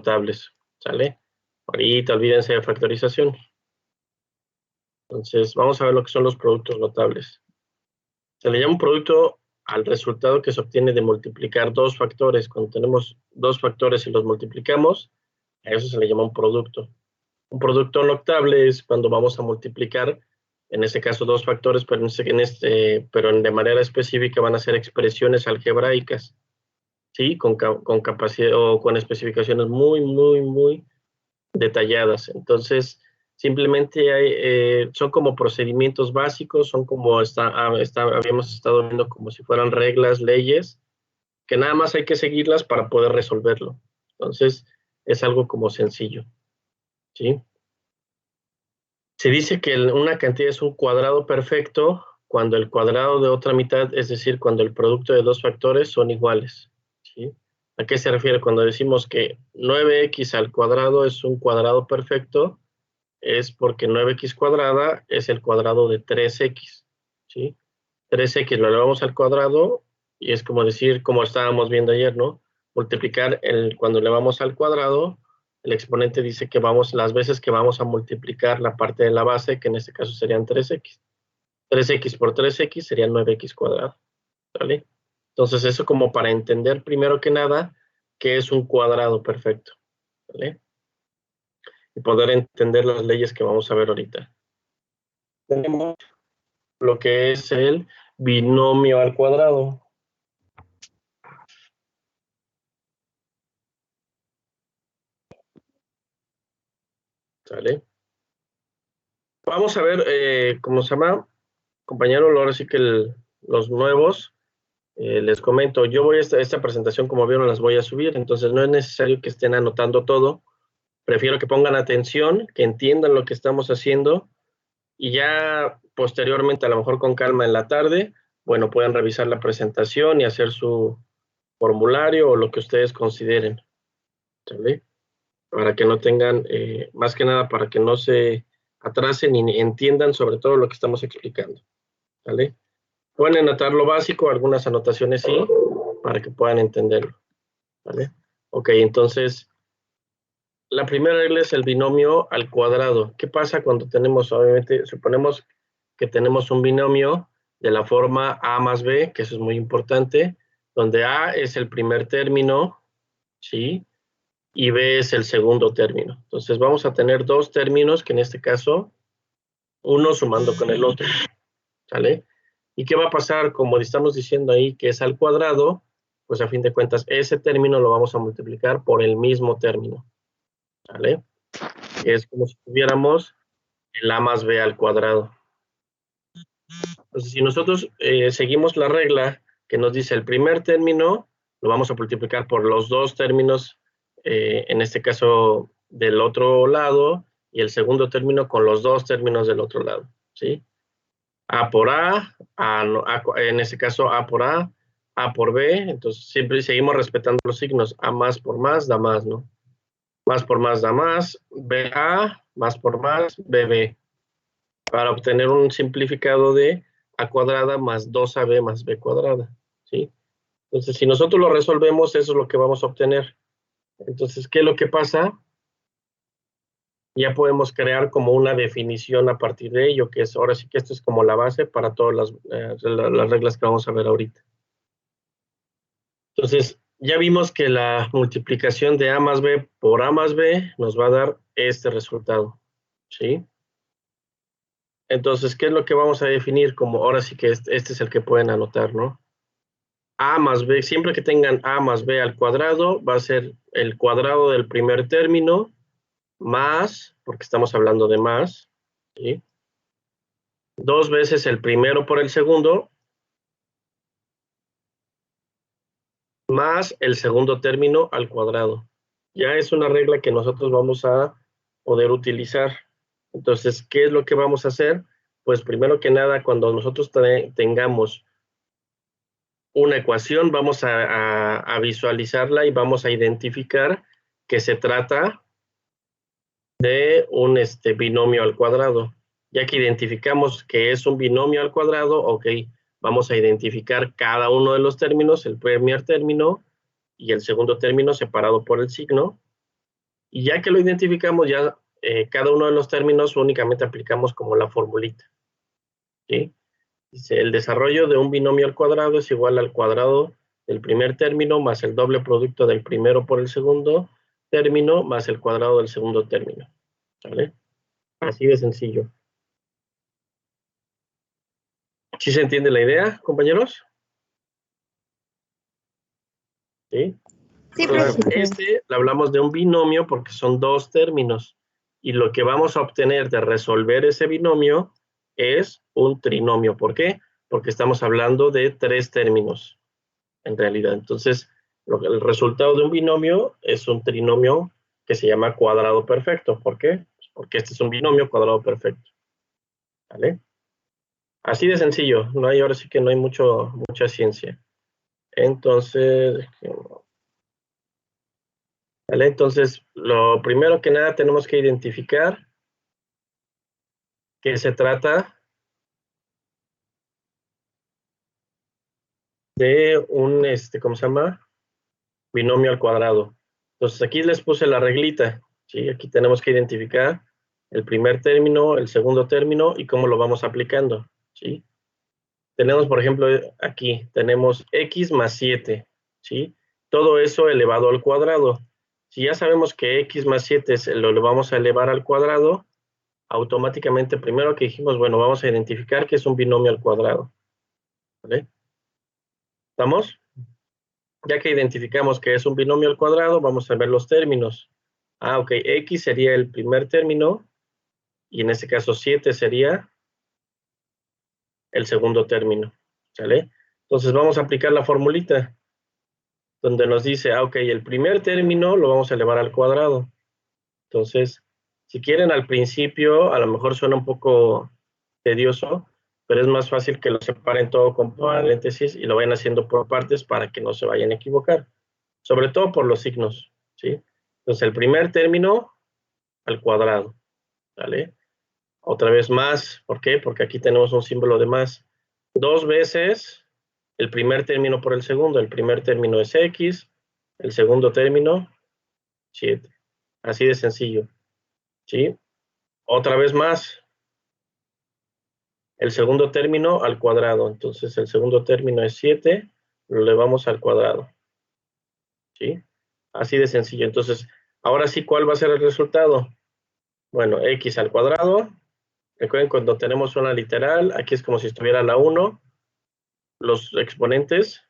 notables, ¿sale? Ahorita olvídense de factorización. Entonces, vamos a ver lo que son los productos notables. Se le llama un producto al resultado que se obtiene de multiplicar dos factores. Cuando tenemos dos factores y los multiplicamos, a eso se le llama un producto. Un producto notable es cuando vamos a multiplicar, en este caso, dos factores, pero de manera específica van a ser expresiones algebraicas, ¿sí? Con capacidad o con especificaciones muy detalladas. Entonces, simplemente son como procedimientos básicos, son como habíamos estado viendo como si fueran reglas, leyes, que nada más hay que seguirlas para poder resolverlo. Entonces, es algo como sencillo, ¿sí? Se dice que una cantidad es un cuadrado perfecto cuando el cuadrado de otra mitad, es decir, cuando el producto de dos factores son iguales, ¿sí? ¿A qué se refiere cuando decimos que 9x al cuadrado es un cuadrado perfecto? Es porque 9x cuadrada es el cuadrado de 3x, ¿sí? 3x lo elevamos al cuadrado y es como decir, como estábamos viendo ayer, ¿no? Multiplicar cuando elevamos al cuadrado, el exponente dice que las veces que vamos a multiplicar la parte de la base, que en este caso serían 3x. 3x por 3x sería 9x cuadrado, ¿vale? Entonces eso como para entender primero que nada qué es un cuadrado perfecto, ¿vale? Y poder entender las leyes que vamos a ver ahorita. Tenemos lo que es el binomio al cuadrado. ¿Sale? Vamos a ver cómo se llama, compañero, ahora sí que los nuevos, les comento, yo voy a esta presentación, como vieron, las voy a subir, entonces no es necesario que estén anotando todo, prefiero que pongan atención, que entiendan lo que estamos haciendo, y ya posteriormente, a lo mejor con calma en la tarde, bueno, pueden revisar la presentación y hacer su formulario o lo que ustedes consideren, ¿sale? Para que no tengan, más que nada, para que no se atrasen y entiendan sobre todo lo que estamos explicando, ¿vale? Pueden anotar lo básico, algunas anotaciones sí, para que puedan entenderlo, ¿vale? Ok, entonces, la primera regla es el binomio al cuadrado. ¿Qué pasa cuando tenemos, obviamente, suponemos que tenemos un binomio de la forma A más B, que eso es muy importante, donde A es el primer término, ¿sí? Y B es el segundo término. Entonces vamos a tener dos términos, que en este caso, uno sumando con el otro, ¿sale? ¿Y qué va a pasar? Como estamos diciendo ahí que es al cuadrado, pues a fin de cuentas ese término lo vamos a multiplicar por el mismo término, ¿sale? Es como si tuviéramos el A más B al cuadrado. Entonces, si nosotros seguimos la regla que nos dice el primer término, lo vamos a multiplicar por los dos términos, en este caso del otro lado, y el segundo término con los dos términos del otro lado, ¿sí? A por en este caso A por B, entonces siempre seguimos respetando los signos, A más por más da más, ¿no? Más por más da más, BA, más por más, BB, para obtener un simplificado de A cuadrada más 2AB más B cuadrada, ¿sí? Entonces, si nosotros lo resolvemos, eso es lo que vamos a obtener. Entonces, ¿qué es lo que pasa? Ya podemos crear como una definición a partir de ello, que es, ahora sí que esto es como la base para todas las reglas que vamos a ver ahorita. Entonces, ya vimos que la multiplicación de A más B por A más B nos va a dar este resultado, ¿sí? Entonces, ¿qué es lo que vamos a definir? Como ahora sí que este es el que pueden anotar, ¿no? A más B, siempre que tengan A más B al cuadrado, va a ser el cuadrado del primer término más, porque estamos hablando de más, ¿sí? Dos veces el primero por el segundo, más el segundo término al cuadrado. Ya es una regla que nosotros vamos a poder utilizar. Entonces, ¿qué es lo que vamos a hacer? Pues primero que nada, cuando nosotros tengamos una ecuación, vamos a visualizarla y vamos a identificar que se trata de un binomio al cuadrado. Ya que identificamos que es un binomio al cuadrado, ok, vamos a identificar cada uno de los términos, el primer término y el segundo término separado por el signo, Y ya que lo identificamos, ya cada uno de los términos únicamente aplicamos como la formulita. ¿Sí? Dice, el desarrollo de un binomio al cuadrado es igual al cuadrado del primer término más el doble producto del primero por el segundo término más el cuadrado del segundo término. ¿Vale? Así de sencillo. ¿Sí se entiende la idea, compañeros? ¿Sí? Sí, Entonces, profe. le hablamos de un binomio porque son dos términos. Y lo que vamos a obtener de resolver ese binomio es un trinomio. ¿Por qué? Porque estamos hablando de tres términos, en realidad. Entonces, el resultado de un binomio es un trinomio que se llama cuadrado perfecto. ¿Por qué? Pues porque este es un binomio cuadrado perfecto. ¿Vale? Así de sencillo. No hay, ahora sí que no hay mucha ciencia. Entonces, ¿vale? Entonces, lo primero que nada tenemos que identificar que se trata de un, ¿cómo se llama? Binomio al cuadrado. Entonces, aquí les puse la reglita, ¿sí? Aquí tenemos que identificar el primer término, el segundo término y cómo lo vamos aplicando, ¿sí? Tenemos, por ejemplo, aquí, tenemos x más 7, ¿sí? Todo eso elevado al cuadrado. Si ya sabemos que x más 7 lo vamos a elevar al cuadrado, automáticamente, primero que dijimos, bueno, vamos a identificar que es un binomio al cuadrado, ¿vale? ¿Estamos? Ya que identificamos que es un binomio al cuadrado, vamos a ver los términos. Ah, ok, x sería el primer término, y en este caso 7 sería el segundo término, ¿sale? Entonces vamos a aplicar la formulita, donde nos dice, ah, ok, el primer término lo vamos a elevar al cuadrado. Entonces, si quieren al principio, a lo mejor suena un poco tedioso, pero es más fácil que lo separen todo con paréntesis y lo vayan haciendo por partes para que no se vayan a equivocar, sobre todo por los signos, ¿sí? Entonces, el primer término al cuadrado, ¿vale? Otra vez más, ¿por qué? Porque aquí tenemos un símbolo de más. Dos veces el primer término por el segundo. El primer término es x, el segundo término, 7. Así de sencillo, ¿sí? Otra vez más, el segundo término al cuadrado. Entonces, el segundo término es 7, lo elevamos al cuadrado, ¿sí? Así de sencillo. Entonces, ahora sí, ¿cuál va a ser el resultado? Bueno, x al cuadrado. Recuerden, cuando tenemos una literal, aquí es como si estuviera la 1. Los exponentes,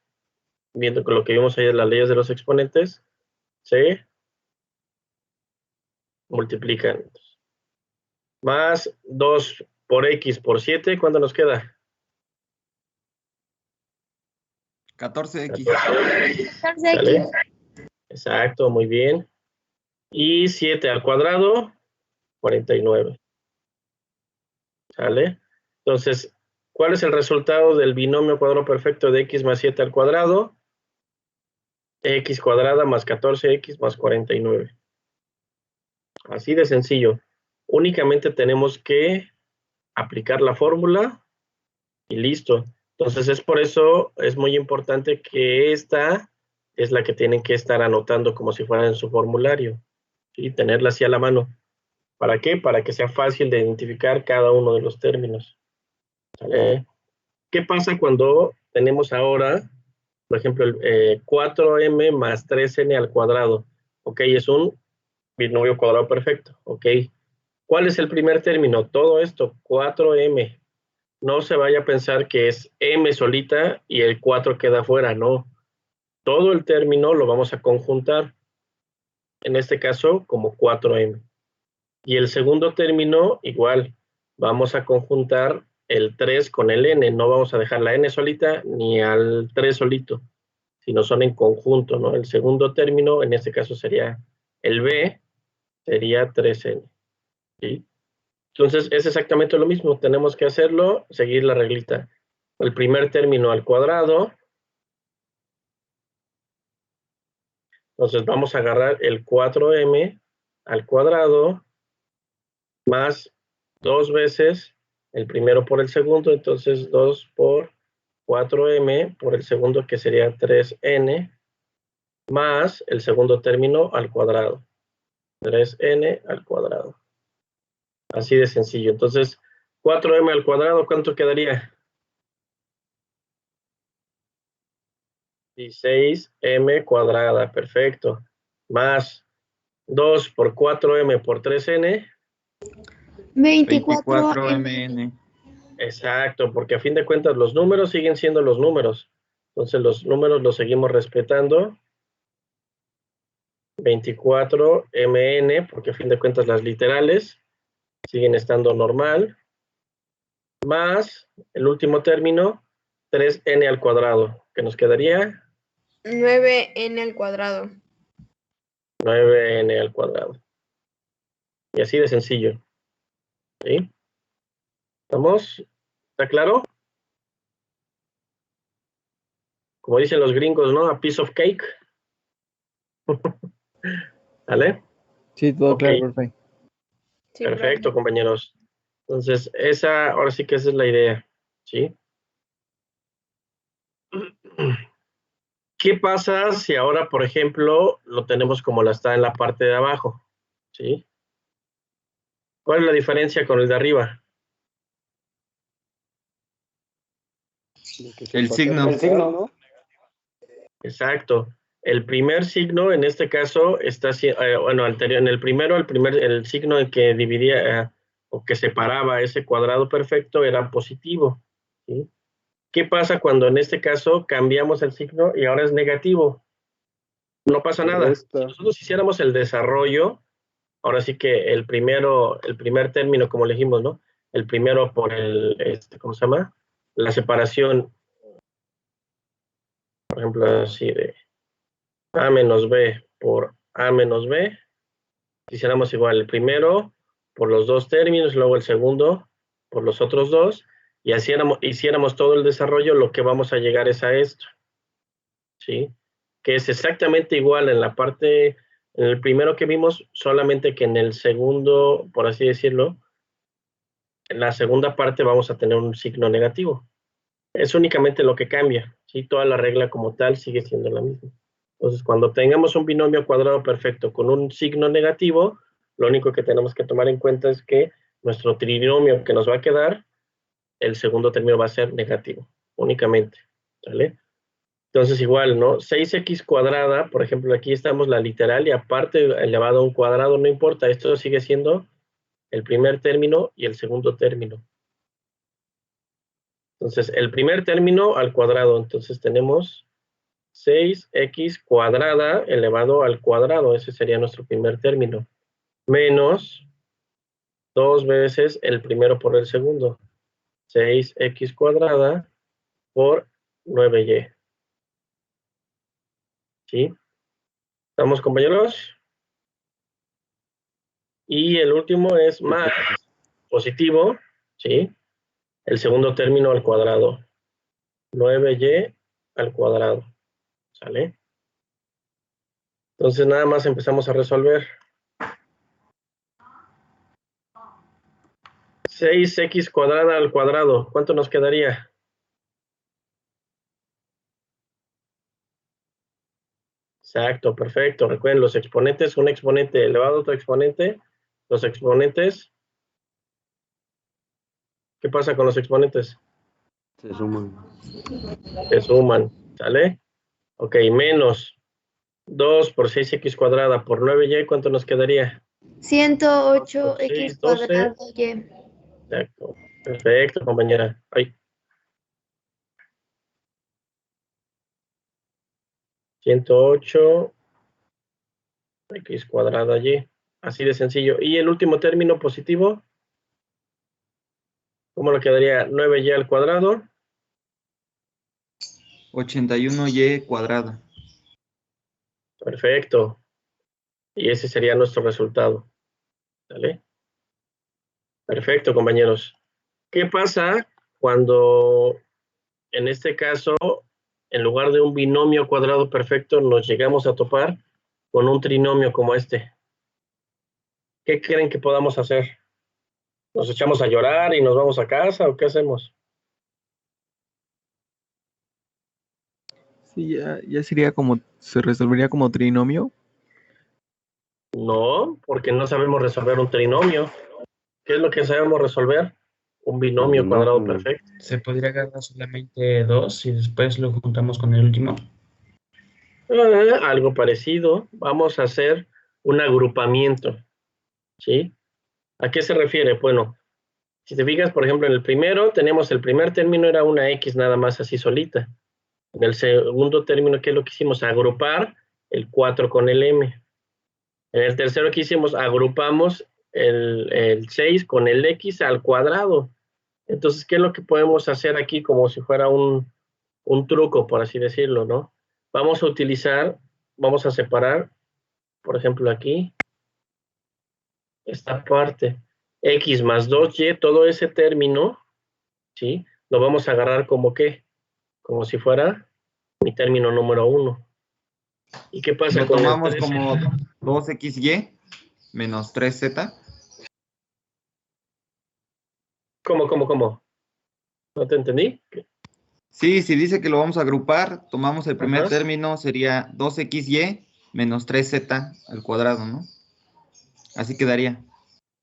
viendo con lo que vimos ahí en las leyes de los exponentes, se multiplican. Más 2 por x por 7, ¿cuánto nos queda? 14x. 14. Exacto, muy bien. Y 7 al cuadrado, 49. ¿Sale? Entonces, ¿cuál es el resultado del binomio cuadrado perfecto de x más 7 al cuadrado? X cuadrada más 14x más 49. Así de sencillo. Únicamente tenemos que aplicar la fórmula y listo. Entonces es por eso, es muy importante que esta es la que tienen que estar anotando como si fuera en su formulario y tenerla así a la mano. ¿Para qué? Para que sea fácil de identificar cada uno de los términos. ¿Sale? ¿Qué pasa cuando tenemos ahora, por ejemplo, el 4m más 3n al cuadrado? Ok, es un binomio cuadrado perfecto. Ok. ¿Cuál es el primer término? Todo esto, 4m. No se vaya a pensar que es m solita y el 4 queda fuera, no. Todo el término lo vamos a conjuntar, en este caso como 4m. Y el segundo término, igual, vamos a conjuntar el 3 con el n, no vamos a dejar la n solita ni al 3 solito, sino son en conjunto, ¿no? El segundo término, en este caso sería el b, sería 3n, ¿sí? Entonces es exactamente lo mismo, tenemos que hacerlo, seguir la reglita. El primer término al cuadrado, entonces vamos a agarrar el 4m al cuadrado más 2 veces el primero por el segundo, entonces 2 por 4m por el segundo que sería 3n más el segundo término al cuadrado. 3n al cuadrado. Así de sencillo. Entonces, 4m al cuadrado, ¿cuánto quedaría? 16m cuadrada, perfecto. Más 2 por 4m por 3n. 24 mn. Exacto, porque a fin de cuentas los números siguen siendo los números. Entonces los números los seguimos respetando. 24 mn, porque a fin de cuentas las literales siguen estando normal. Más el último término, 3n al cuadrado, que nos quedaría 9n al cuadrado. 9n al cuadrado. Y así de sencillo. ¿Sí? ¿Estamos? ¿Está claro? Como dicen los gringos, ¿no? A piece of cake. ¿Vale? Sí, todo Ok. claro, profe. Sí, Perfecto, profe. compañeros. Entonces, ahora sí que esa es la idea. ¿Sí? ¿Qué pasa si ahora, por ejemplo, lo tenemos como la está en la parte de abajo? ¿Sí? ¿Cuál es la diferencia con el de arriba? El signo. El signo, ¿no? Exacto. El primer signo, en este caso, está, bueno, anterior, en el primero, el signo en que dividía o que separaba ese cuadrado perfecto era positivo. ¿Sí? ¿Qué pasa cuando en este caso cambiamos el signo y ahora es negativo? No pasa nada. Si nosotros hiciéramos el desarrollo, ahora sí que el primer término, como le dijimos, ¿no? El primero por ¿cómo se llama? La separación, por ejemplo, así de A menos B por A menos B. Hiciéramos igual el primero por los dos términos, luego el segundo por los otros dos, y así hiciéramos todo el desarrollo, lo que vamos a llegar es a esto. ¿Sí? Que es exactamente igual en la parte, en el primero que vimos, solamente que en el segundo, por así decirlo, en la segunda parte vamos a tener un signo negativo. Es únicamente lo que cambia, ¿sí? Toda la regla como tal sigue siendo la misma. Entonces, cuando tengamos un binomio cuadrado perfecto con un signo negativo, lo único que tenemos que tomar en cuenta es que nuestro trinomio que nos va a quedar, el segundo término va a ser negativo, únicamente, ¿vale? Entonces igual, ¿no? 6x cuadrada, por ejemplo, aquí estamos la literal y aparte elevado a un cuadrado, no importa, esto sigue siendo el primer término y el segundo término. Entonces, el primer término al cuadrado, entonces tenemos 6x cuadrada elevado al cuadrado, ese sería nuestro primer término, menos 2 veces el primero por el segundo, 6x cuadrada por 9y. ¿Sí? ¿Estamos, compañeros? Y el último es más positivo, ¿sí? El segundo término al cuadrado, 9y al cuadrado, ¿sale? Entonces nada más empezamos a resolver. 6x cuadrada al cuadrado, ¿cuánto nos quedaría? Exacto, perfecto. Recuerden, los exponentes, un exponente elevado a otro exponente, los exponentes, ¿qué pasa con los exponentes? Se suman. Se suman, ¿sale? Ok, menos 2 por 6x cuadrada por 9y, ¿cuánto nos quedaría? 108x 6, 12. cuadrado y. Exacto. Perfecto, compañera. Ay. 108 x cuadrada y. Así de sencillo. Y el último término positivo, ¿cómo lo quedaría? 9y al cuadrado. 81y cuadrado. Perfecto. Y ese sería nuestro resultado. ¿Vale? Perfecto, compañeros. ¿Qué pasa cuando, en este caso, en lugar de un binomio cuadrado perfecto, nos llegamos a topar con un trinomio como este? ¿Qué creen que podamos hacer? ¿Nos echamos a llorar y nos vamos a casa o qué hacemos? Sí, ya sería como, se resolvería como trinomio. No, porque no sabemos resolver un trinomio. ¿Qué es lo que sabemos resolver? Un binomio cuadrado Binomio. perfecto. Se podría agarrar solamente 2 y después lo juntamos con el último. Algo parecido. Vamos a hacer un agrupamiento, ¿sí? ¿A qué se refiere? Bueno, si te fijas, por ejemplo, en el primero, tenemos el primer término era una X nada más así solita. En el segundo término, ¿qué es lo que hicimos? Agrupar el 4 con el M. En el tercero que hicimos, agrupamos el 6 con el X al cuadrado. Entonces, ¿qué es lo que podemos hacer aquí como si fuera un truco, por así decirlo, ¿no? Vamos a utilizar, vamos a separar, por ejemplo, aquí, esta parte, X más 2Y, todo ese término, ¿sí? Lo vamos a agarrar como ¿qué? Como si fuera mi término número 1. ¿Y qué pasa Lo con el tomamos 3? como 2xy menos 3z. ¿Cómo? ¿No te entendí? Sí, si dice que lo vamos a agrupar, tomamos el primer Ajá. término, sería 2xy menos 3z al cuadrado, ¿no? Así quedaría.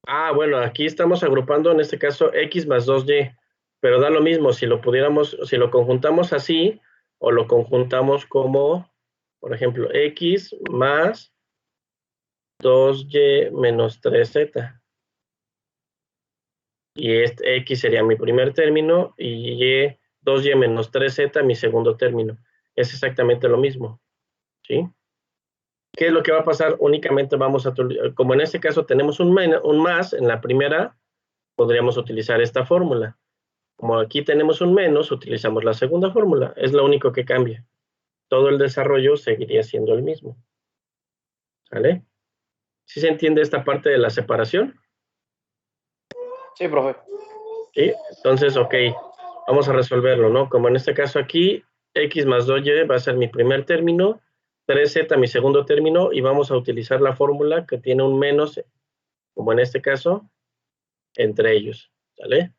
Ah, bueno, aquí estamos agrupando en este caso X más 2Y, pero da lo mismo si lo pudiéramos, si lo conjuntamos así o lo conjuntamos como, por ejemplo, X más 2Y menos 3Z. Y este X sería mi primer término y 2Y menos 3Z mi segundo término. Es exactamente lo mismo, ¿sí? ¿Qué es lo que va a pasar? Únicamente vamos a, como en este caso tenemos un más en la primera, podríamos utilizar esta fórmula. Como aquí tenemos un menos, utilizamos la segunda fórmula. Es lo único que cambia. Todo el desarrollo seguiría siendo el mismo. ¿Vale? ¿Sí se entiende esta parte de la separación? Sí, profe. ¿Sí? Entonces, ok, vamos a resolverlo, ¿no? Como en este caso aquí, X más 2Y va a ser mi primer término, 3Z mi segundo término, y vamos a utilizar la fórmula que tiene un menos, como en este caso, entre ellos. ¿Vale?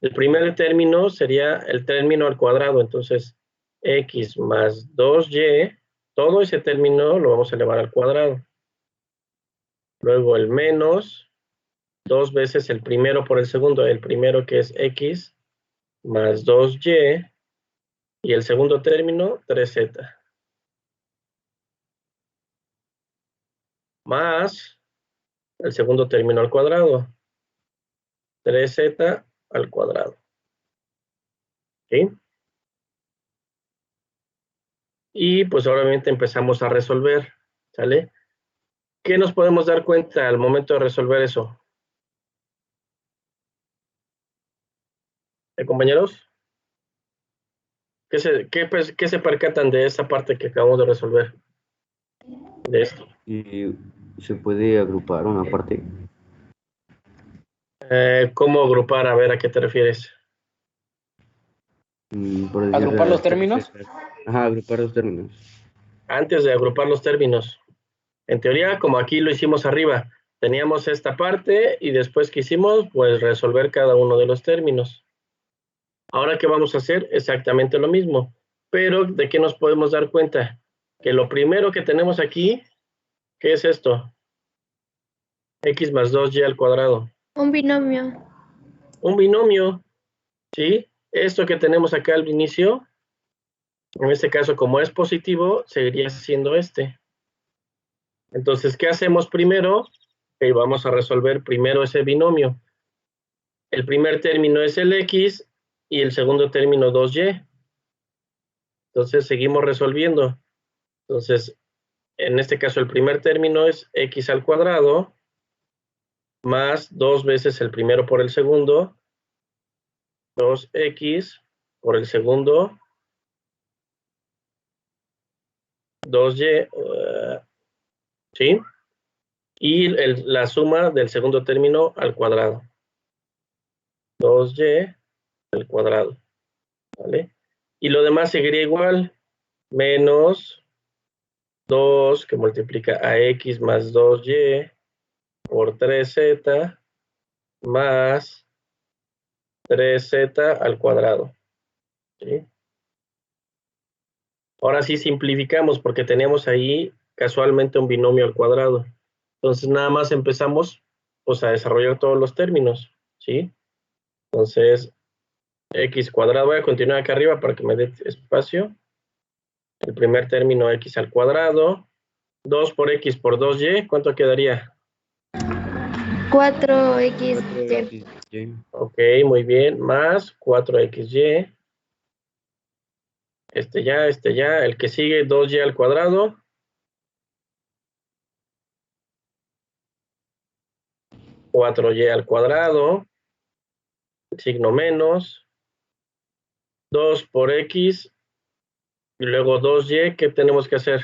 El primer término sería el término al cuadrado, entonces X más 2Y, todo ese término lo vamos a elevar al cuadrado. Luego el menos, dos veces el primero por el segundo, el primero que es X más 2Y, y el segundo término, 3Z. Más el segundo término al cuadrado, 3Z al cuadrado. ¿Sí? Y pues obviamente empezamos a resolver, ¿sale? ¿Qué nos podemos dar cuenta al momento de resolver eso? Compañeros, ¿qué se percatan de esa parte que acabamos de resolver? De esto. Y se puede agrupar una parte. ¿Cómo agrupar? A ver, ¿a qué te refieres? Por decir, ¿Agrupar los términos? Ajá, agrupar los términos. Antes de agrupar los términos. En teoría, como aquí lo hicimos arriba, teníamos esta parte y después que hicimos, pues resolver cada uno de los términos. Ahora, ¿qué vamos a hacer? Exactamente lo mismo. Pero, ¿de qué nos podemos dar cuenta? Que lo primero que tenemos aquí, ¿qué es esto? X más 2Y al cuadrado. Un binomio. Un binomio, ¿sí? Esto que tenemos acá al inicio, en este caso, como es positivo, seguiría siendo este. Entonces, ¿qué hacemos primero? Vamos a resolver primero ese binomio. El primer término es el X y el segundo término 2Y. Entonces, seguimos resolviendo. Entonces, en este caso, el primer término es X al cuadrado más 2 veces el primero por el segundo, 2X por el segundo, 2Y, ¿sí? Y la suma del segundo término al cuadrado. 2Y al cuadrado. ¿Vale? Y lo demás seguiría igual. Menos 2 que multiplica a X más 2Y por 3Z más 3Z al cuadrado. ¿Sí? Ahora sí simplificamos porque teníamos ahí casualmente un binomio al cuadrado. Entonces nada más empezamos pues a desarrollar todos los términos, ¿sí? Entonces, x cuadrado, voy a continuar acá arriba para que me dé espacio. El primer término x al cuadrado, 2 por x por 2y, ¿cuánto quedaría? 4xy. 4xy. Ok, muy bien, más 4xy. Este ya, el que sigue 2y al cuadrado. 4y al cuadrado, signo menos, 2 por x, y luego 2y, ¿qué tenemos que hacer?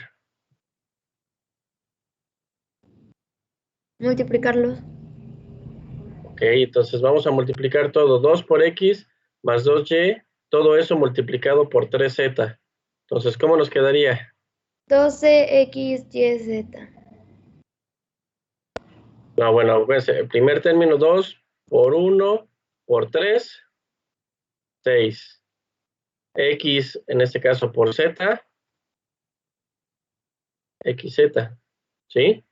Multiplicarlos. Ok, entonces vamos a multiplicar todo, 2 por x más 2y, todo eso multiplicado por 3z. Entonces, ¿cómo nos quedaría? 12xyz. No, bueno, pues el primer término 2 por 1 por 3, 6. X, en este caso por z, xz, ¿sí?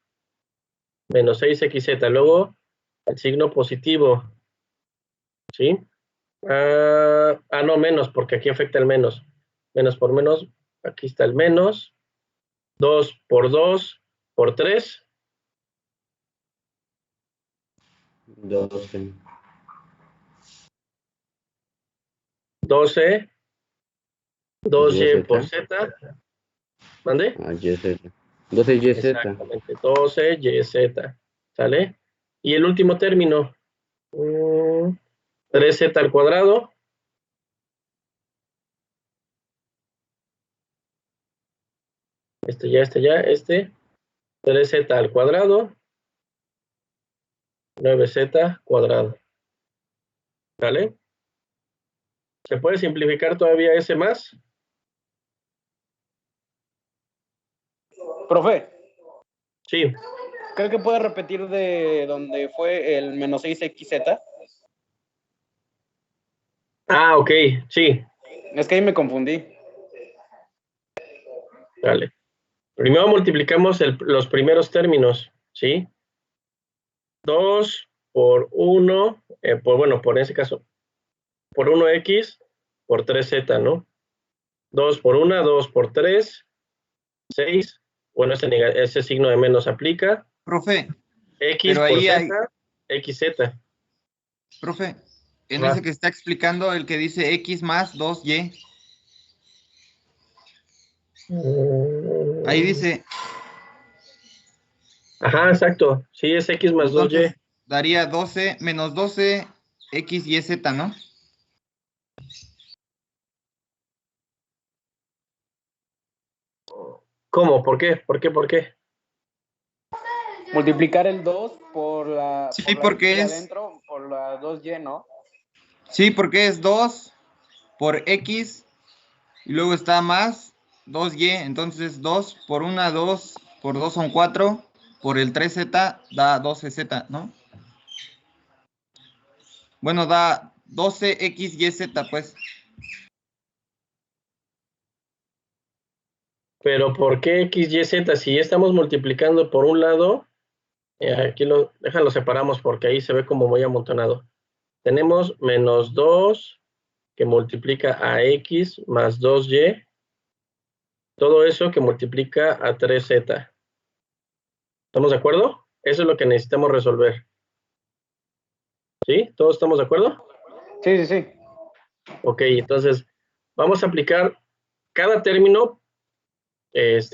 Menos 6xz. Luego, el signo positivo, ¿sí? No, menos, porque aquí afecta el menos. Menos por menos, aquí está el menos. 2 por 2 por 3, 12. 12. 2y YZ. por z, ¿mande? YZ. 12YZ. Exactamente, 12yz, ¿sale? Y el último término, 3z al cuadrado. Este, 3z al cuadrado, 9z cuadrado, ¿vale? ¿Se puede simplificar todavía ese más? Profe, Sí. ¿creo que puede repetir de donde fue el menos 6xz? Ok, sí, Es que ahí me confundí. vale. Primero multiplicamos los primeros términos, ¿sí? 2 por 1, por ese caso, por 1x por 3z, ¿no? 2 por 1, 2 por 3, 6. Bueno, ese signo de menos aplica. Profe, X pero por ahí z, hay, xz. profe, en Ajá. ese que está explicando el que dice x más 2y, ahí dice, Ajá, exacto. Sí, es x más 2y. entonces daría 12 menos 12 x y z, ¿no? ¿Cómo? ¿Por qué? ¿Por qué? ¿Por qué? Multiplicar el 2 por la, Sí, por la porque x de es, adentro, por la 2y, ¿no? sí, porque es 2 por x y luego está más 2y, entonces 2 por 1, 2 por 2 son 4, por el 3z da 12z, ¿no? Bueno, da 12xyz, pues. Pero ¿por qué x, y, z? Si ya estamos multiplicando por un lado, aquí déjalo separamos porque ahí se ve como muy amontonado. Tenemos menos 2 que multiplica a x más 2y. Todo eso que multiplica a 3z. ¿Estamos de acuerdo? Eso es lo que necesitamos resolver. ¿Sí? ¿Todos estamos de acuerdo? Sí, sí, sí. Ok, entonces vamos a aplicar cada término,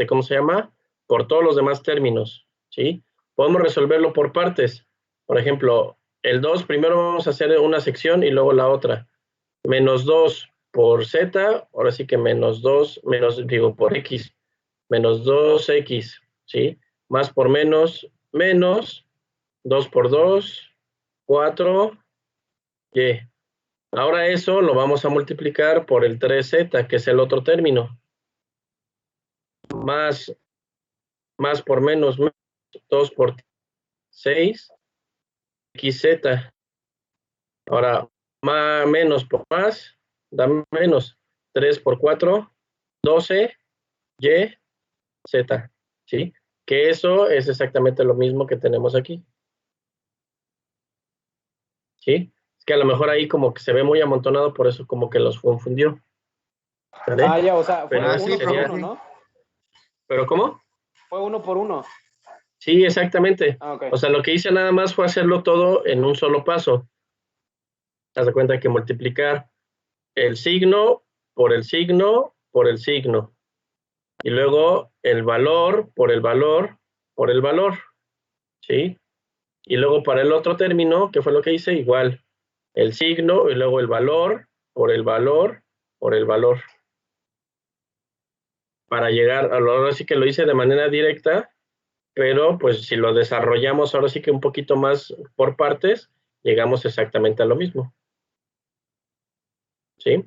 ¿cómo se llama? Por todos los demás términos, ¿sí? Podemos resolverlo por partes. Por ejemplo, el 2, primero vamos a hacer una sección y luego la otra. Menos 2 por z, ahora sí que menos 2, por x, menos 2x, ¿sí? Más por menos, 2 por 2, 4y. Ahora eso lo vamos a multiplicar por el 3z, que es el otro término. Más por menos, 2 por 6, xz. Ahora, menos por más, da menos. 3 por 4, 12, y, z. ¿Sí? Que eso es exactamente lo mismo que tenemos aquí. ¿Sí? Es que a lo mejor ahí como que se ve muy amontonado, por eso como que los confundió. ¿Vale? Ah, ya, o sea, fue Pero Ah, ese uno sí, por sería... profe, uno, sí. ¿no? ¿Pero cómo? Fue 1 por 1. Sí, exactamente. Ah, ok. O sea, lo que hice nada más fue hacerlo todo en un solo paso. Haz de cuenta que multiplicar el signo por el signo por el signo. Y luego el valor por el valor por el valor. ¿Sí? Y luego para el otro término, que fue lo que hice, igual. El signo y luego el valor por el valor por el valor. Para llegar, ahora sí que lo hice de manera directa, pero pues si lo desarrollamos ahora sí que un poquito más por partes, llegamos exactamente a lo mismo. ¿Sí?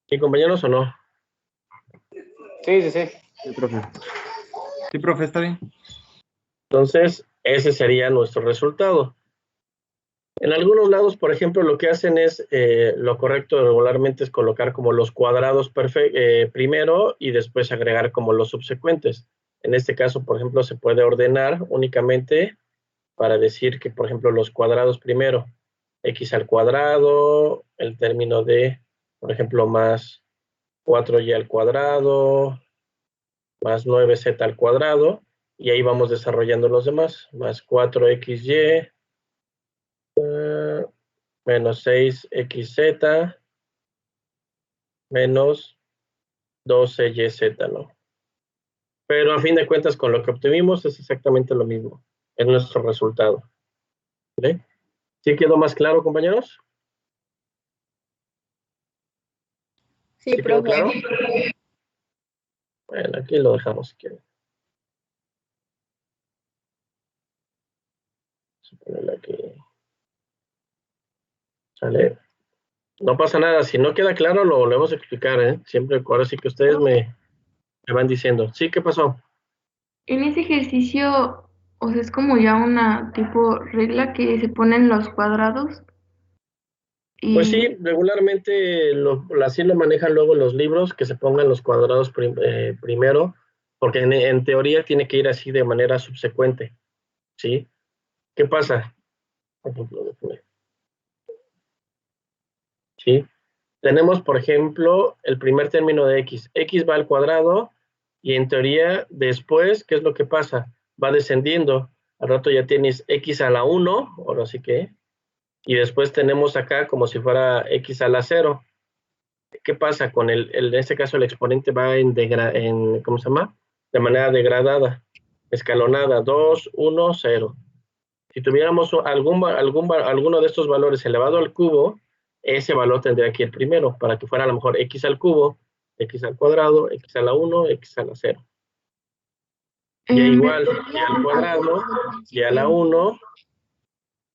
¿Sí, compañeros, o no? Sí, sí, sí. Sí, profe. Sí, profe, está bien. Entonces, ese sería nuestro resultado. En algunos lados, por ejemplo, lo que hacen es, lo correcto regularmente es colocar como los cuadrados primero y después agregar como los subsecuentes. En este caso, por ejemplo, se puede ordenar únicamente para decir que, por ejemplo, los cuadrados primero, x al cuadrado, el término de, por ejemplo, más 4y al cuadrado, más 9z al cuadrado, y ahí vamos desarrollando los demás, más 4xy, menos 6xz, menos 12yz, ¿no? Pero a fin de cuentas, con lo que obtuvimos es exactamente lo mismo, es nuestro resultado. ¿Vale? ¿Sí quedó más claro, compañeros? Sí, ¿Sí quedó profe. claro? Bueno, aquí lo dejamos si quieren. Vamos a ponerle aquí. ¿Sale? No pasa nada, si no queda claro lo volvemos a explicar, ¿eh? Siempre, ahora sí que ustedes me van diciendo. ¿Sí? ¿Qué pasó? En ese ejercicio, o sea, es como ya una tipo regla que se ponen los cuadrados Pues y sí, regularmente así lo manejan luego los libros, que se pongan los cuadrados primero, porque en teoría tiene que ir así de manera subsecuente, ¿sí? ¿Qué pasa? Por ejemplo, ¿sí? Tenemos, por ejemplo, el primer término de x. X va al cuadrado y en teoría después, ¿qué es lo que pasa? Va descendiendo. Al rato ya tienes x a la 1, ahora sí que, y después tenemos acá como si fuera x a la 0. ¿Qué pasa? En este caso el exponente va ¿cómo se llama? De manera degradada, escalonada, 2, 1, 0. Si tuviéramos alguno de estos valores elevado al cubo, ese valor tendría que ir primero, para que fuera a lo mejor x al cubo, x al cuadrado, x a la 1, x a la 0. Ya me igual, y refería al al cuadrado, del y a la principio. 1,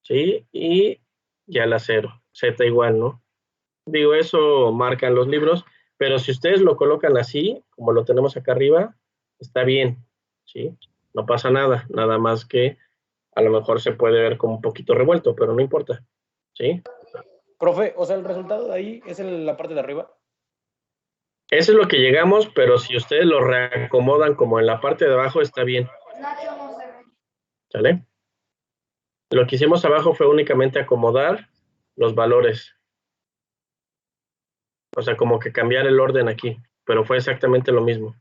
¿sí? Y ya la 0, z igual, ¿no? Digo, eso marcan los libros, pero si ustedes lo colocan así, como lo tenemos acá arriba, está bien, ¿sí? No pasa nada, nada más que a lo mejor se puede ver como un poquito revuelto, pero no importa, ¿sí? Profe, o sea, el resultado de ahí es en la parte de arriba. Eso es lo que llegamos, pero si ustedes lo reacomodan como en la parte de abajo, está bien, ¿sale? Lo que hicimos abajo fue únicamente acomodar los valores, o sea, como que cambiar el orden aquí, pero fue exactamente lo mismo,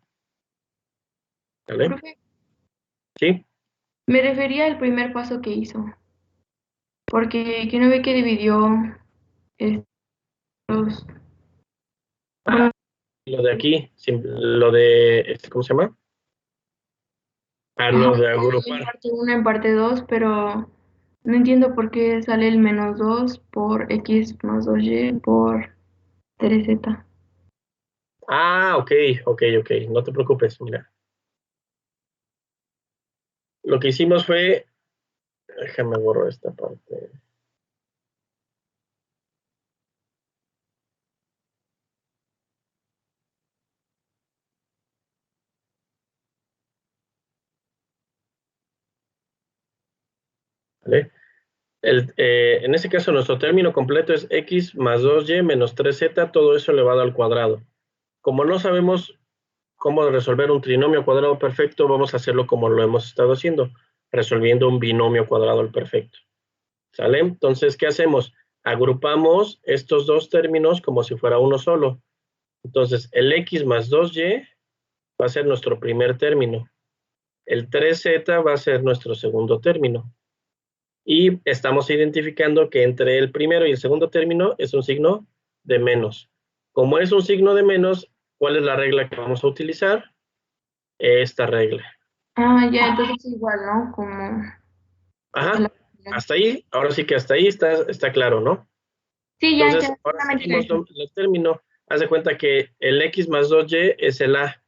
¿sale? Profe, ¿Sí? me refería al primer paso que hizo, porque aquí no ve que dividió los... Lo de aquí, lo de, ¿cómo se llama? Ajá, Lo de en agrupar. parte 1, en parte 2, pero no entiendo por qué sale el menos 2 por x más 2y por 3z. Ah, ok, ok, no te preocupes, mira. Lo que hicimos fue, déjame borrar esta parte. ¿Vale? En este caso, nuestro término completo es x más 2y menos 3z, todo eso elevado al cuadrado. como no sabemos cómo resolver un trinomio cuadrado perfecto, vamos a hacerlo como lo hemos estado haciendo, resolviendo un binomio cuadrado al perfecto. ¿Sale? Entonces, ¿qué hacemos? Agrupamos estos dos términos como si fuera uno solo. Entonces, el x más 2y va a ser nuestro primer término. El 3z va a ser nuestro segundo término. Y estamos identificando que entre el primero y el segundo término es un signo de menos. Como es un signo de menos, ¿cuál es la regla que vamos a utilizar? Esta regla. Ah, ya, entonces igual, ¿no? Como Ajá, hasta ahí, ahora sí que hasta ahí está claro, ¿no? Sí, ya, Entonces, ya, ahora solamente seguimos eso. el término. Haz de cuenta que el x más 2y es el a.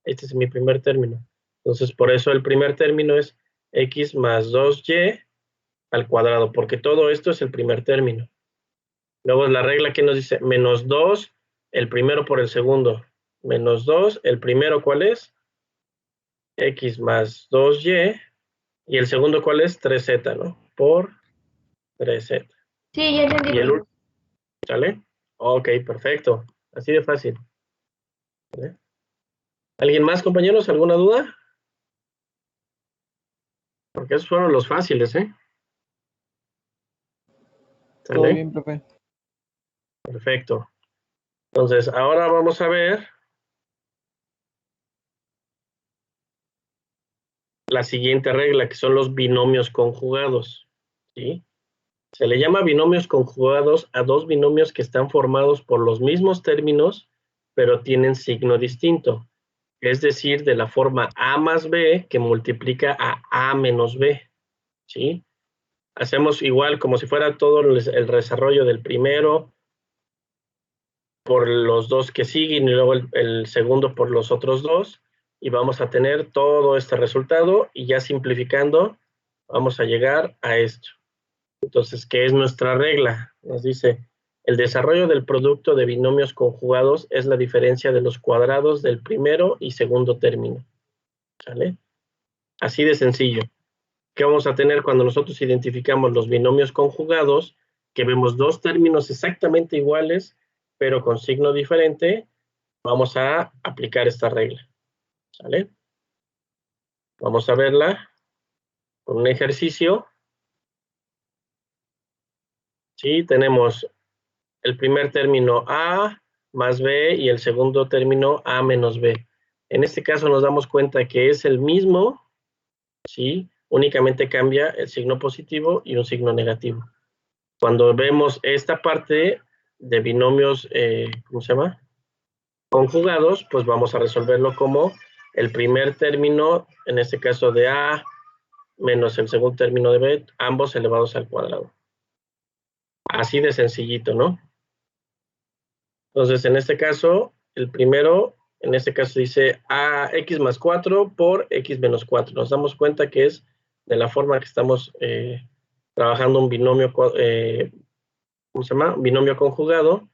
Este es mi primer término. Entonces, por eso el primer término es x más 2y al cuadrado, porque todo esto es el primer término. Luego la regla que nos dice menos 2, el primero por el segundo. Menos 2, el primero, ¿cuál es? X más 2y. Y el segundo, ¿cuál es? 3z, ¿no? Por 3z. Sí, ya entendí. Y el último, ¿sale? Ok, perfecto. Así de fácil. ¿Vale? ¿Alguien más, compañeros? ¿Alguna duda? Porque esos fueron los fáciles, ¿eh? Todo ¿Sale? bien, profe. Perfecto. Entonces, ahora vamos a ver la siguiente regla, que son los binomios conjugados. ¿Sí? Se le llama binomios conjugados a dos binomios que están formados por los mismos términos, pero tienen signo distinto. Es decir, de la forma a más b que multiplica a menos b. ¿Sí? Hacemos igual como si fuera todo el desarrollo del primero por los dos que siguen y luego el segundo por los otros dos, y vamos a tener todo este resultado, y ya simplificando vamos a llegar a esto. Entonces, ¿qué es nuestra regla? Nos dice, el desarrollo del producto de binomios conjugados es la diferencia de los cuadrados del primero y segundo término. ¿Sale? Así de sencillo. ¿Qué vamos a tener cuando nosotros identificamos los binomios conjugados? Que vemos dos términos exactamente iguales, pero con signo diferente. Vamos a aplicar esta regla. ¿Sale? Vamos a verla con un ejercicio. Sí, tenemos el primer término a más b y el segundo término a menos b. En este caso nos damos cuenta que es el mismo, ¿sí? Únicamente cambia el signo positivo y un signo negativo. Cuando vemos esta parte de binomios, ¿cómo se llama? Conjugados, pues vamos a resolverlo como el primer término, en este caso de a, menos el segundo término de b, ambos elevados al cuadrado. Así de sencillito, ¿no? Entonces, en este caso, el primero, en este caso dice a x más 4 por x menos 4. Nos damos cuenta que es de la forma que estamos trabajando un binomio, ¿cómo se llama? Binomio conjugado.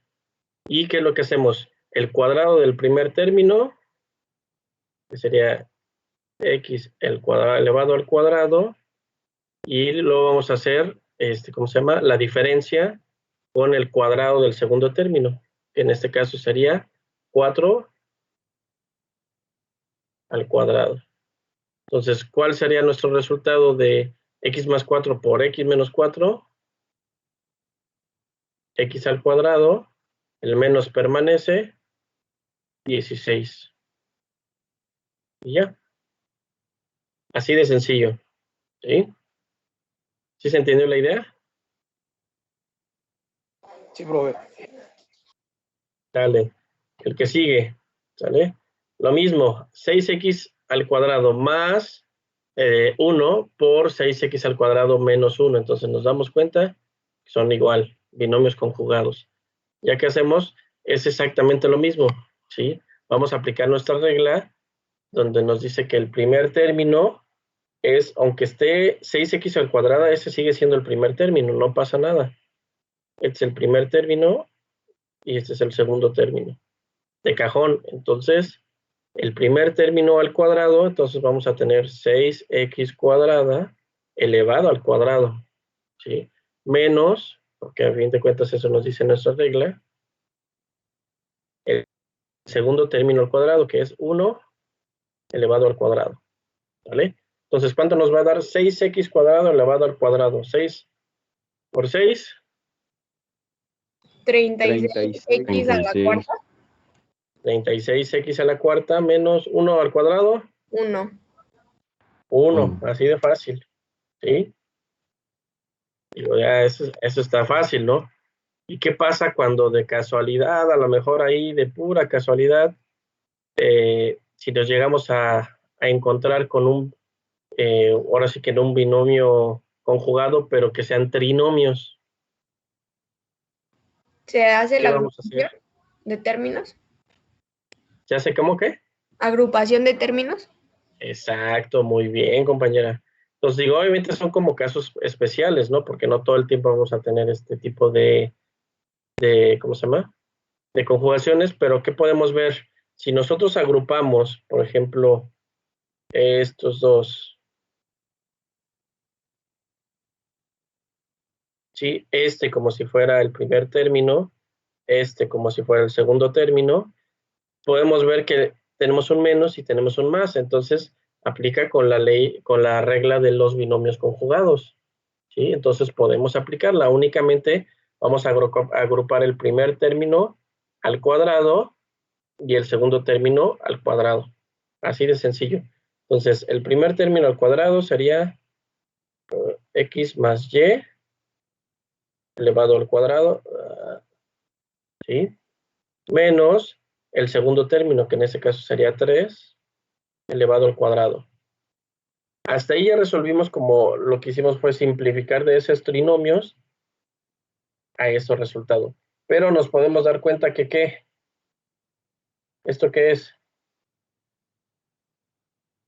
¿Y qué es lo que hacemos? El cuadrado del primer término, que sería x el cuadrado elevado al cuadrado, y luego vamos a hacer, ¿cómo se llama? La diferencia con el cuadrado del segundo término, que en este caso sería 4 al cuadrado. Entonces, ¿cuál sería nuestro resultado de x más 4 por x menos 4? X al cuadrado, el menos permanece, 16. Y ya. Así de sencillo. ¿Sí? ¿Sí se entendió la idea? Sí, profe. Dale. El que sigue. ¿Sale? Lo mismo, 6x al cuadrado más 1 por 6x al cuadrado menos 1. Entonces nos damos cuenta que son igual, binomios conjugados. Ya que hacemos, es exactamente lo mismo. ¿Sí? Vamos a aplicar nuestra regla donde nos dice que el primer término es, aunque esté 6x al cuadrado, ese sigue siendo el primer término, no pasa nada. Este es el primer término y este es el segundo término. De cajón, entonces, el primer término al cuadrado, entonces vamos a tener 6x cuadrada elevado al cuadrado, ¿sí? Menos, porque a fin de cuentas eso nos dice nuestra regla, segundo término al cuadrado, que es 1 elevado al cuadrado. ¿Vale? Entonces, ¿cuánto nos va a dar 6x cuadrado elevado al cuadrado? 6 por 6. 36x a la 36. cuarta. 36x a la cuarta menos 1 al cuadrado. 1. 1, así de fácil. ¿Sí? Digo, ya eso está fácil, ¿no? ¿Y qué pasa cuando de casualidad, a lo mejor ahí de pura casualidad, si nos llegamos a encontrar con un, ahora sí que no un binomio conjugado, pero que sean trinomios? ¿Se hace ¿Qué la vamos a agrupación hacer? de términos? ¿Ya sé cómo qué? ¿Agrupación de términos? Exacto, muy bien, compañera. Entonces digo, obviamente son como casos especiales, ¿no? Porque no todo el tiempo vamos a tener este tipo de ¿cómo se llama? De conjugaciones, pero ¿qué podemos ver? Si nosotros agrupamos, por ejemplo, estos dos, ¿sí? Este como si fuera el primer término, este como si fuera el segundo término, podemos ver que tenemos un menos y tenemos un más, entonces aplica con la ley, con la regla de los binomios conjugados, ¿sí? Entonces podemos aplicarla, únicamente vamos a agrupar el primer término al cuadrado y el segundo término al cuadrado, así de sencillo. Entonces, el primer término al cuadrado sería x más y elevado al cuadrado, ¿sí? Menos el segundo término, que en este caso sería 3 elevado al cuadrado. Hasta ahí ya resolvimos, como lo que hicimos fue simplificar de esos trinomios a esos resultados. Pero nos podemos dar cuenta que ¿qué? ¿Esto qué es?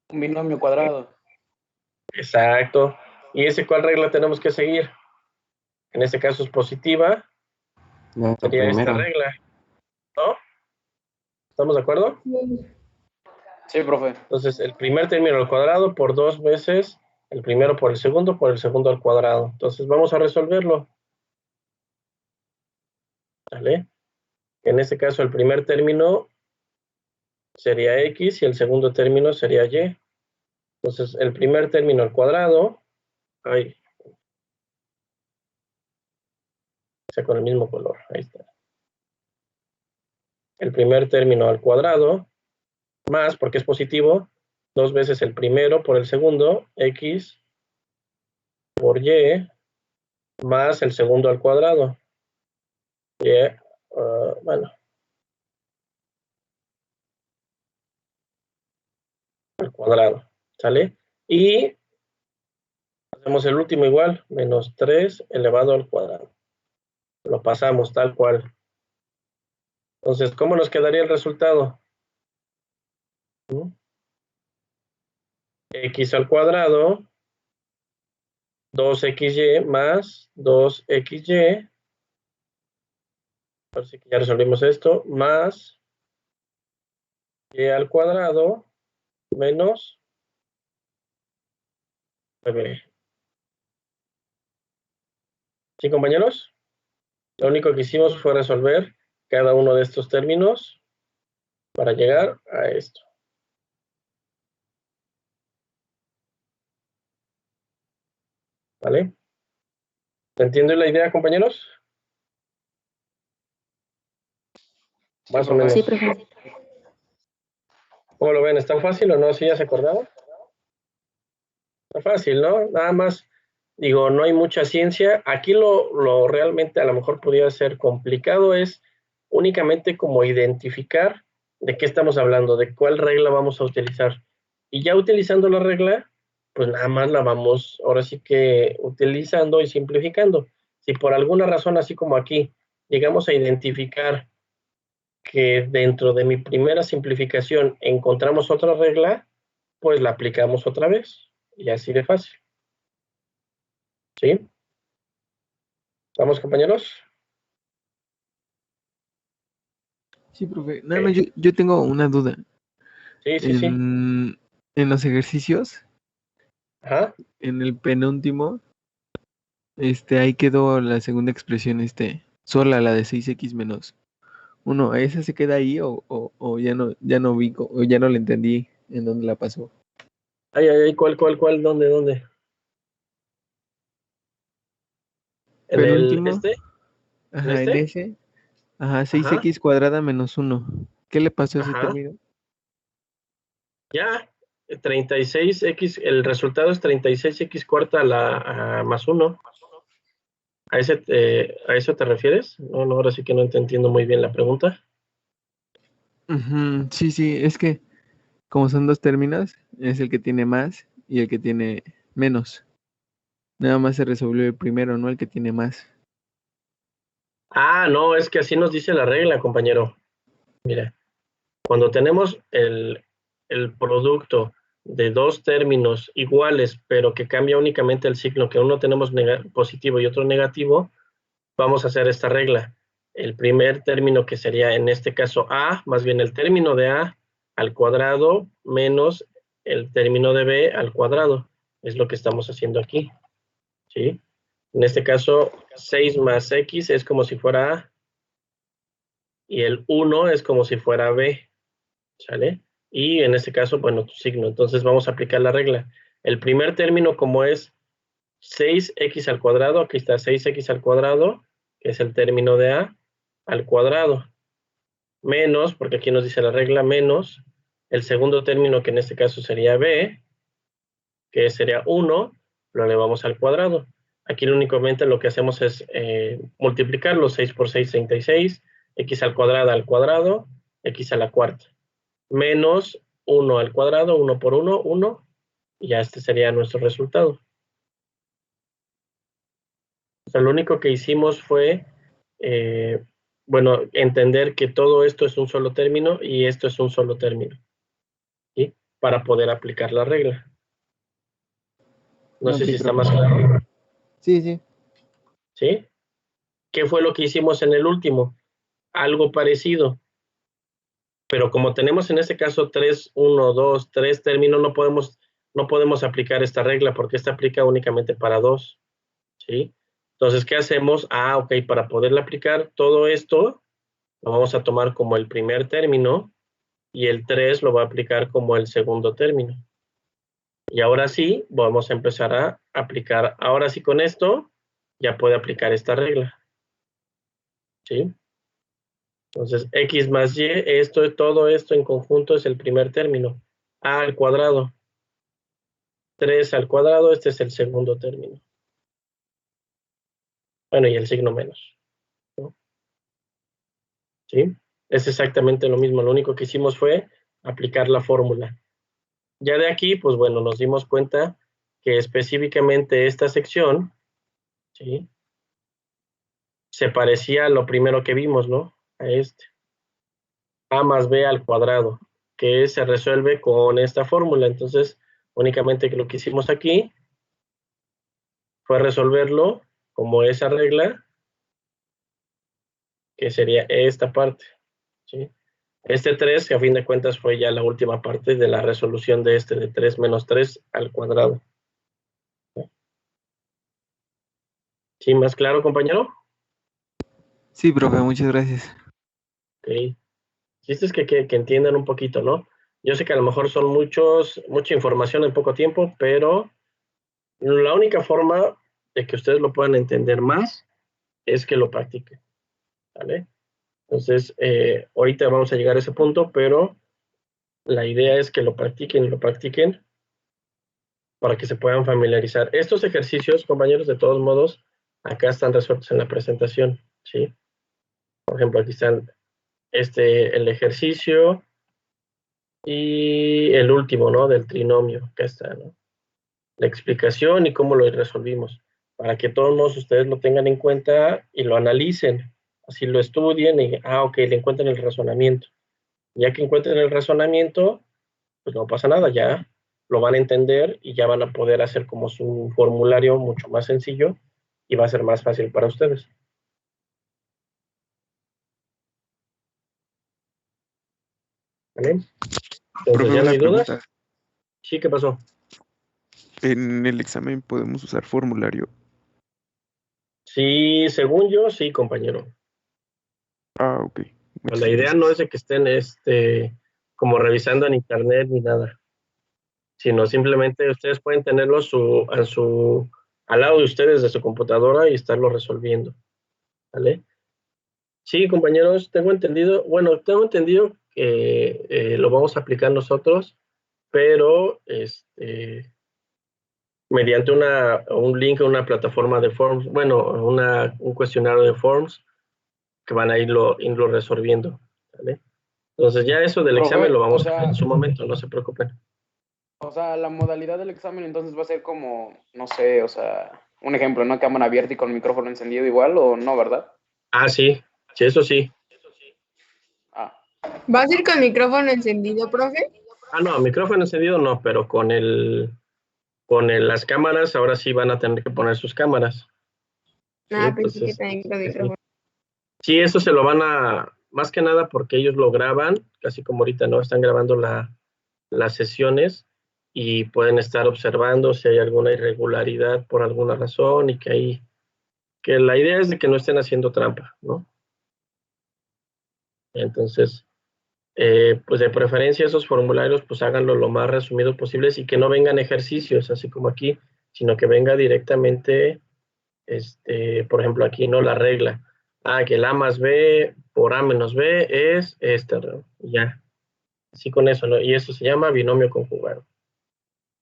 Un binomio cuadrado. Exacto. ¿Y ese cuál regla tenemos que seguir? En este caso es positiva. La Sería esta primera. regla, ¿no? ¿Estamos de acuerdo? Sí, profe. Entonces, el primer término al cuadrado por 2 veces el primero por el segundo al cuadrado. Entonces, vamos a resolverlo. ¿Vale? En este caso, el primer término sería x y el segundo término sería y. Entonces, el primer término al cuadrado, ahí, sea con el mismo color, ahí está. El primer término al cuadrado, más, porque es positivo, 2 veces el primero por el segundo, x por y, más el segundo al cuadrado. Y, bueno, al cuadrado, ¿sale? Y hacemos el último igual, menos 3 elevado al cuadrado. Lo pasamos tal cual. Entonces, ¿cómo nos quedaría el resultado? X al cuadrado, 2xy más 2xy. Así que ya resolvimos esto, más y al cuadrado menos 9. ¿Sí, compañeros? Lo único que hicimos fue resolver cada uno de estos términos para llegar a esto. ¿Vale? ¿Se entiende la idea, compañeros? Más o menos. Sí, profe. ¿Cómo lo ven? ¿Está fácil o no? ¿Sí ya se acordaban? Está fácil, ¿no? Nada más, digo, no hay mucha ciencia. Aquí lo realmente a lo mejor podría ser complicado es únicamente como identificar de qué estamos hablando, de cuál regla vamos a utilizar. Y ya utilizando la regla, pues nada más la vamos ahora sí que utilizando y simplificando. Si por alguna razón, así como aquí, llegamos a identificar que dentro de mi primera simplificación encontramos otra regla, pues la aplicamos otra vez. Y así de fácil. ¿Sí? ¿Estamos, compañeros? Sí, profe. Nada más yo tengo una duda. Sí, sí, sí. En los ejercicios, Ajá. en el penúltimo, ahí quedó la segunda expresión, sola, la de 6x menos Uno, ¿esa se queda ahí o ya no vi, o ya no le entendí en dónde la pasó? Ay, ¿cuál? ¿Dónde? ¿En el Penúltimo, este? ¿En ajá, en este? ese, ajá, Ajá, 6x cuadrada menos 1. ¿Qué le pasó a ese ajá. término? Ya, 36x, el resultado es 36x cuarta más 1. ¿A eso te refieres? No, ahora sí que no te entiendo muy bien la pregunta. Ujú, sí, es que como son dos términos, es el que tiene más y el que tiene menos. Nada más se resolvió el primero, no el que tiene más. Ah, no, es que así nos dice la regla, compañero. Mira, cuando tenemos el producto de dos términos iguales, pero que cambia únicamente el signo, que uno tenemos positivo y otro negativo, vamos a hacer esta regla. El primer término, que sería en este caso A, más bien el término de A al cuadrado menos el término de B al cuadrado. Es lo que estamos haciendo aquí. ¿Sí? En este caso, 6 más X es como si fuera A y el 1 es como si fuera B. ¿Sale? Y en este caso, bueno, tu signo. Entonces vamos a aplicar la regla. El primer término, como es 6x al cuadrado, aquí está 6x al cuadrado, que es el término de A, al cuadrado, menos, porque aquí nos dice la regla, menos el segundo término, que en este caso sería B, que sería 1, lo elevamos al cuadrado. Aquí únicamente lo que hacemos es multiplicarlo, 6 por 6, 36, x al cuadrado, x a la cuarta, menos 1 al cuadrado, 1 por 1, 1, y ya este sería nuestro resultado. O sea, lo único que hicimos fue, bueno, entender que todo esto es un solo término y esto es un solo término, ¿sí? Para poder aplicar la regla. No sé Ok, si está profe. más claro, Sí. ¿sí? ¿Qué fue lo que hicimos en el último? Algo parecido, pero como tenemos en este caso 3, 1, 2, 3 términos, no podemos aplicar esta regla porque esta aplica únicamente para 2, ¿sí? Entonces, ¿qué hacemos? Ah, ok, para poderle aplicar todo esto, lo vamos a tomar como el primer término y el 3 lo va a aplicar como el segundo término. Y ahora sí, vamos a empezar a aplicar. Ahora sí, con esto ya puede aplicar esta regla, ¿sí? Entonces, x más y, todo esto en conjunto es el primer término. A al cuadrado. 3 al cuadrado, este es el segundo término. Bueno, y el signo menos, ¿no? ¿Sí? Es exactamente lo mismo. Lo único que hicimos fue aplicar la fórmula. Ya de aquí, pues bueno, nos dimos cuenta que específicamente esta sección, ¿sí?, se parecía a lo primero que vimos, ¿no? A este. A más B al cuadrado, que se resuelve con esta fórmula. Entonces, únicamente lo que hicimos aquí fue resolverlo como esa regla, que sería esta parte, ¿sí? Este 3, que a fin de cuentas fue ya la última parte de la resolución de este de 3 menos 3 al cuadrado. ¿Sí, más claro, compañero? Sí, profe, muchas gracias. Ok. Chiste es que entiendan un poquito, ¿no? Yo sé que a lo mejor son mucha información en poco tiempo, pero la única forma de que ustedes lo puedan entender más es que lo practiquen, ¿vale? Entonces, ahorita vamos a llegar a ese punto, pero la idea es que lo practiquen para que se puedan familiarizar. Estos ejercicios, compañeros, de todos modos, acá están resueltos en la presentación, ¿sí? Por ejemplo, aquí están el ejercicio y el último, ¿no? Del trinomio, acá está, ¿no? La explicación y cómo lo resolvimos, para que todos modos ustedes lo tengan en cuenta y lo analicen, así lo estudien y, ok, le encuentren el razonamiento. Ya que encuentren el razonamiento, pues no pasa nada, ya lo van a entender y ya van a poder hacer como su formulario mucho más sencillo y va a ser más fácil para ustedes. ¿Vale? Entonces, Profe, ¿ya no una hay dudas? pregunta. Sí, ¿qué pasó? ¿En el examen podemos usar formulario? Sí, según yo, sí, compañero. Ah, ok. Pues la idea no es de que estén como revisando en internet ni nada, sino simplemente ustedes pueden tenerlo al lado de ustedes de su computadora y estarlo resolviendo, ¿vale? Sí, compañeros, tengo entendido que lo vamos a aplicar nosotros, pero mediante un link a una plataforma de forms, bueno, un cuestionario de forms que van a irlo resolviendo, ¿vale? Entonces ya eso del Profe, examen lo vamos o sea- a ver en su momento, no se preocupen. O sea, la modalidad del examen entonces va a ser como, no sé, o sea, un ejemplo, una cámara abierta y con micrófono encendido igual o no, ¿verdad? Ah, sí, eso sí. Ah, ¿Va a ser con micrófono encendido, profe? Ah, no, micrófono encendido no, pero las cámaras ahora sí van a tener que poner sus cámaras. Sí, Ah, pensé que entonces, también con sí. micrófono. Sí, eso se lo van más que nada porque ellos lo graban, casi como ahorita, ¿no? Están grabando las sesiones y pueden estar observando si hay alguna irregularidad por alguna razón y que la idea es de que no estén haciendo trampa, ¿no? Entonces, pues de preferencia esos formularios, pues háganlo lo más resumido posible y que no vengan ejercicios, así como aquí, sino que venga directamente, por ejemplo, aquí, ¿no? La regla. Que el A más B por A menos B es ¿no? Ya. Así con eso, ¿no? Y eso se llama binomio conjugado.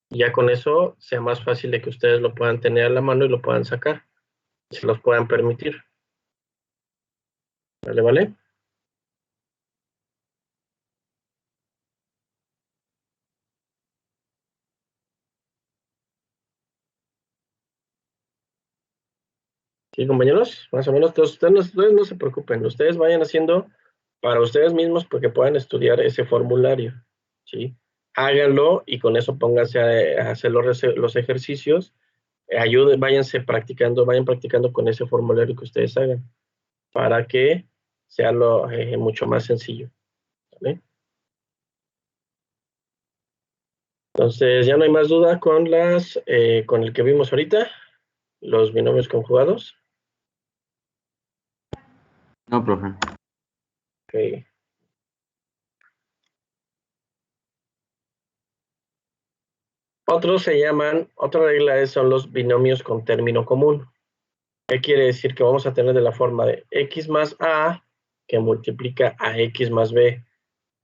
Y ya con eso sea más fácil de que ustedes lo puedan tener a la mano y lo puedan sacar. Se los puedan permitir. ¿Vale, vale? Sí, compañeros, más o menos, todos ustedes no se preocupen, ustedes vayan haciendo para ustedes mismos porque puedan estudiar ese formulario, ¿sí? Háganlo y con eso pónganse a hacer los ejercicios, vayan practicando con ese formulario que ustedes hagan para que sea mucho más sencillo, ¿vale? Entonces, ya no hay más duda con con el que vimos ahorita, los binomios conjugados. No, profe. Ok. Otra regla son los binomios con término común. ¿Qué quiere decir? Que vamos a tener de la forma de x más a que multiplica a x más b.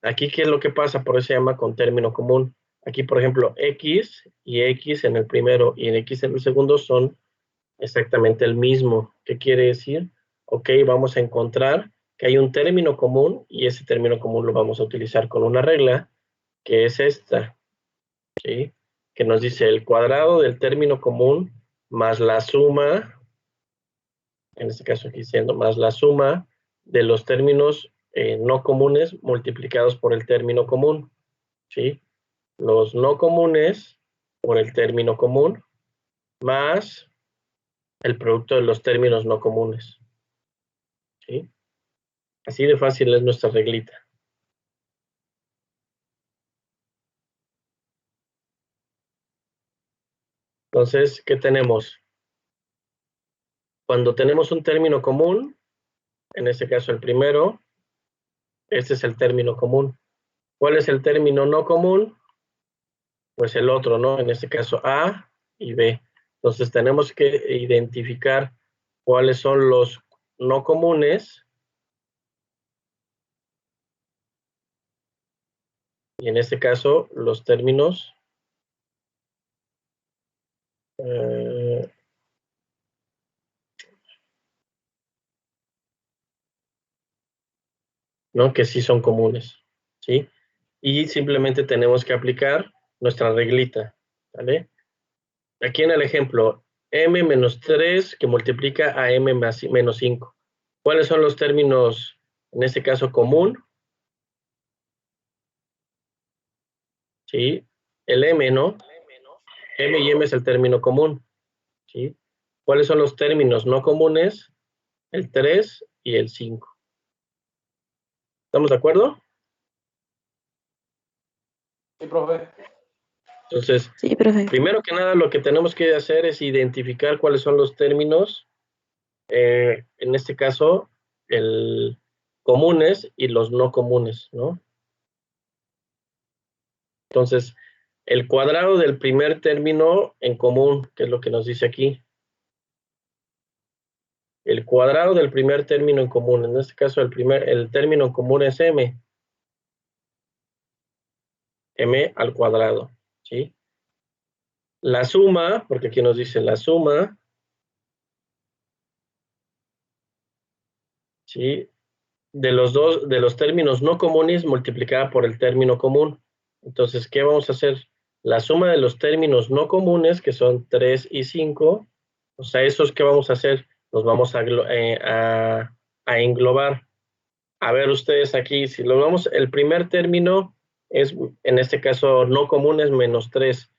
Aquí, ¿qué es lo que pasa? Por eso se llama con término común. Aquí, por ejemplo, x y x en el primero y en x en el segundo son exactamente el mismo. ¿Qué quiere decir? Ok, vamos a encontrar que hay un término común y ese término común lo vamos a utilizar con una regla que es esta, ¿sí? Que nos dice el cuadrado del término común más la suma, en este caso aquí siendo más la suma de los términos no comunes multiplicados por el término común, ¿sí? Los no comunes por el término común más el producto de los términos no comunes, ¿sí? Así de fácil es nuestra reglita. Entonces, ¿qué tenemos? Cuando tenemos un término común, en este caso el primero, este es el término común. ¿Cuál es el término no común? Pues el otro, ¿no? En este caso A y B. Entonces tenemos que identificar cuáles son los no comunes. Y en este caso, los términos ¿no? Que sí son comunes, ¿sí? Y simplemente tenemos que aplicar nuestra reglita, ¿vale? Aquí en el ejemplo, m menos 3 que multiplica a m menos 5. ¿Cuáles son los términos, en este caso, común? ¿Sí? El m, ¿no? M y m es el término común, ¿sí? ¿Cuáles son los términos no comunes? El 3 y el 5. ¿Estamos de acuerdo? sí, profe. Entonces, Sí, profe. primero que nada, lo que tenemos que hacer es identificar cuáles son los términos. En este caso, el comunes y los no comunes, ¿no? Entonces, el cuadrado del primer término en común, que es lo que nos dice aquí. El cuadrado del primer término en común, en este caso el término en común es m. M al cuadrado, ¿sí? La suma, porque aquí nos dice la suma, ¿sí? De los términos no comunes multiplicada por el término común. Entonces, ¿qué vamos a hacer? La suma de los términos no comunes, que son 3 y 5, o sea, esos que vamos a hacer, los vamos a englobar. A ver ustedes aquí, si lo vamos, el primer término es, en este caso, no común es menos 3.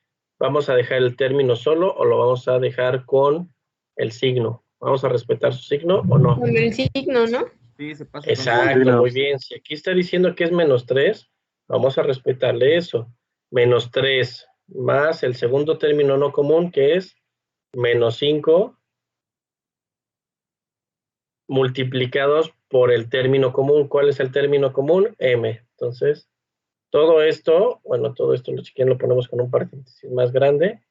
¿Vamos a dejar el término solo o lo vamos a dejar con el signo? ¿Vamos a respetar su signo o no? Con el signo, ¿no? Sí, se pasa. Exacto, muy bien. Si aquí está diciendo que es menos 3, vamos a respetarle eso. Menos 3 más el segundo término no común, que es menos 5, multiplicados por el término común. ¿Cuál es el término común? M. Entonces, todo esto, bueno, todo esto si quieren lo ponemos con un paréntesis más grande,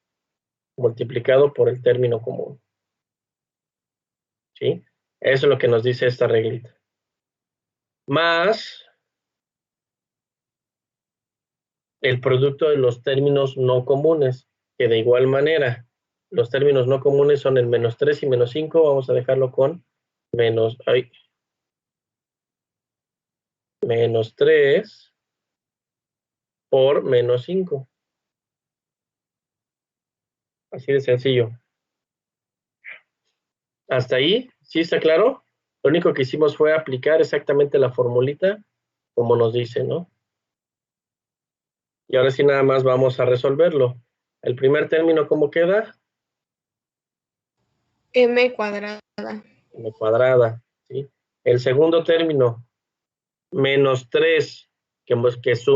multiplicado por el término común. ¿Sí? Eso es lo que nos dice esta reglita. Más el producto de los términos no comunes, que de igual manera, los términos no comunes son el menos 3 y menos 5, vamos a dejarlo con menos 3 por menos 5. Así de sencillo. ¿Hasta ahí? ¿Sí está claro? Lo único que hicimos fue aplicar exactamente la formulita como nos dice, ¿no? Y ahora sí nada más vamos a resolverlo. El primer término, ¿cómo queda? M cuadrada. M cuadrada, ¿sí? El segundo término, menos 3, que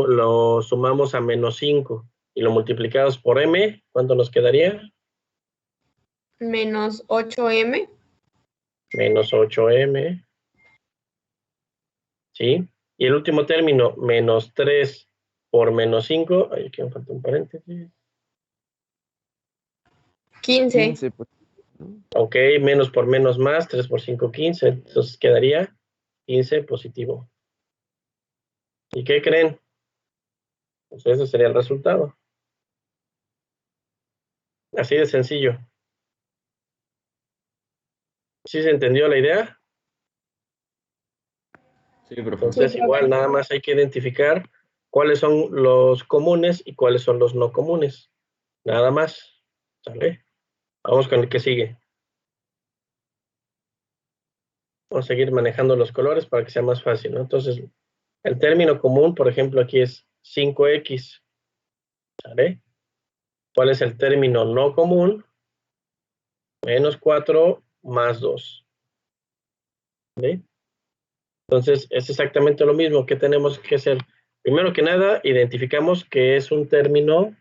lo sumamos a menos 5 y lo multiplicamos por m, ¿cuánto nos quedaría? Menos 8m. Menos 8m, ¿sí? Y el último término, menos 3 por menos 5, aquí me falta un paréntesis. 15. 15, pues, ¿no? Ok, menos por menos más, 3 por 5, 15, entonces quedaría 15 positivo. ¿Y qué creen? Pues ese sería el resultado. Así de sencillo. ¿Sí se entendió la idea? Sí, profe. Entonces Sí, igual nada más hay que identificar cuáles son los comunes y cuáles son los no comunes. Nada más. ¿Sale? Vamos con el que sigue. Vamos a seguir manejando los colores para que sea más fácil, ¿no? Entonces, el término común, por ejemplo, aquí es 5x. ¿Sale? ¿Cuál es el término no común? Menos 4 más 2. ¿Vale? Entonces, es exactamente lo mismo que tenemos que hacer. Primero que nada, identificamos que es un término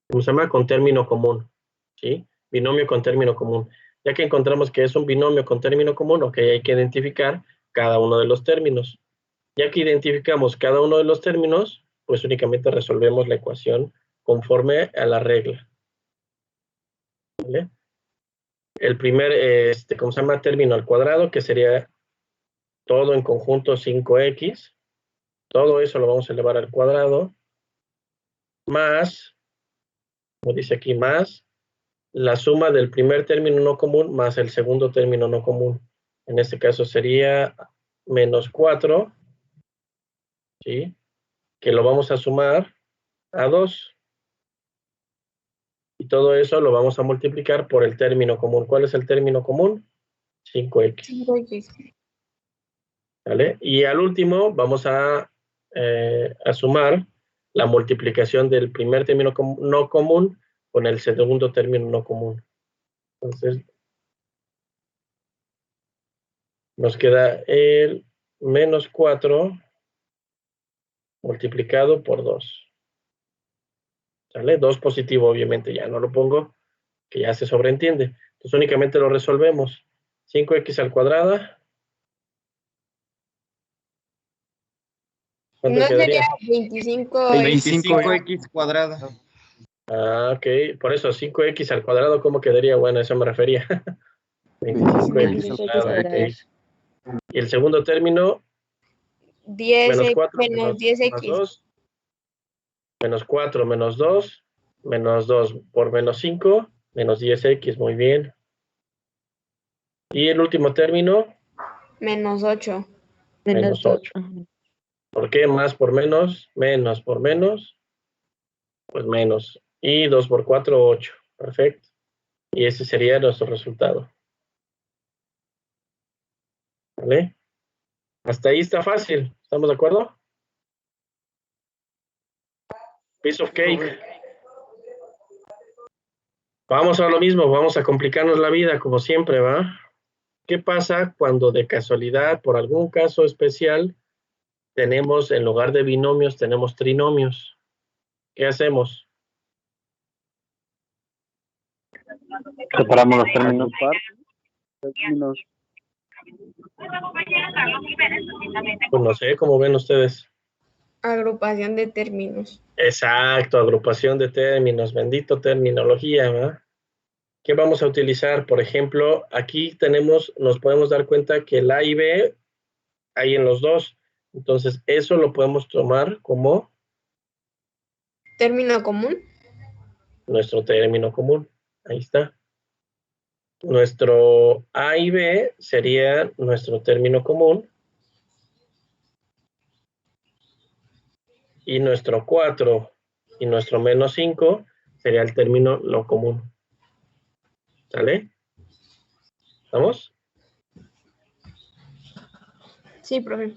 ¿cómo se llama? Con término común, ¿sí? Binomio con término común. Ya que encontramos que es un binomio con término común, ok, hay que identificar cada uno de los términos. Ya que identificamos cada uno de los términos, pues únicamente resolvemos la ecuación conforme a la regla. ¿Vale? El primer, ¿cómo se llama? Término al cuadrado, que sería todo en conjunto 5x. Todo eso lo vamos a elevar al cuadrado. Más, como dice aquí, más la suma del primer término no común más el segundo término no común. En este caso sería menos 4, ¿sí? Que lo vamos a sumar a 2. Y todo eso lo vamos a multiplicar por el término común. ¿Cuál es el término común? 5x. 5x. ¿Vale? Y al último vamos a sumar la multiplicación del primer término no común con el segundo término no común. Entonces, nos queda el menos 4 multiplicado por 2. ¿Sale? 2 positivo, obviamente, ya no lo pongo, que ya se sobreentiende. Entonces únicamente lo resolvemos. 5x al cuadrado. ¿Cuánto ¿No quedaría? sería 25? 25x cuadrada. Ah, ok. Por eso, 5x al cuadrado, ¿cómo quedaría? Bueno, a eso me refería. 25x al 25x cuadrado, ok. cuadrado. Y el segundo término, 10 menos 4 menos menos 10x. 2, menos 4 menos 2 por menos 5, menos 10x, muy bien. Y el último término, Menos 8. menos 8. ¿Por qué? Más por menos por menos, pues menos. Y 2 por 4, 8. Perfecto. Y ese sería nuestro resultado. ¿Vale? Hasta ahí está fácil. ¿Estamos de acuerdo? Piece of cake. Vamos a lo mismo, vamos a complicarnos la vida como siempre, ¿va? ¿Qué pasa cuando de casualidad, por algún caso especial, tenemos, en lugar de binomios, tenemos trinomios? ¿Qué hacemos? Separamos los términos. Pues no sé, ¿cómo ven ustedes? Agrupación de términos. Exacto, agrupación de términos, bendito terminología, ¿verdad? ¿Qué vamos a utilizar? Por ejemplo, aquí nos podemos dar cuenta que el A y B hay en los dos. Entonces, eso lo podemos tomar como Término común. nuestro término común. Ahí está. Nuestro A y B sería nuestro término común. Y nuestro 4 y nuestro menos 5 sería el término lo común. ¿Sale? ¿Estamos? Sí, profe.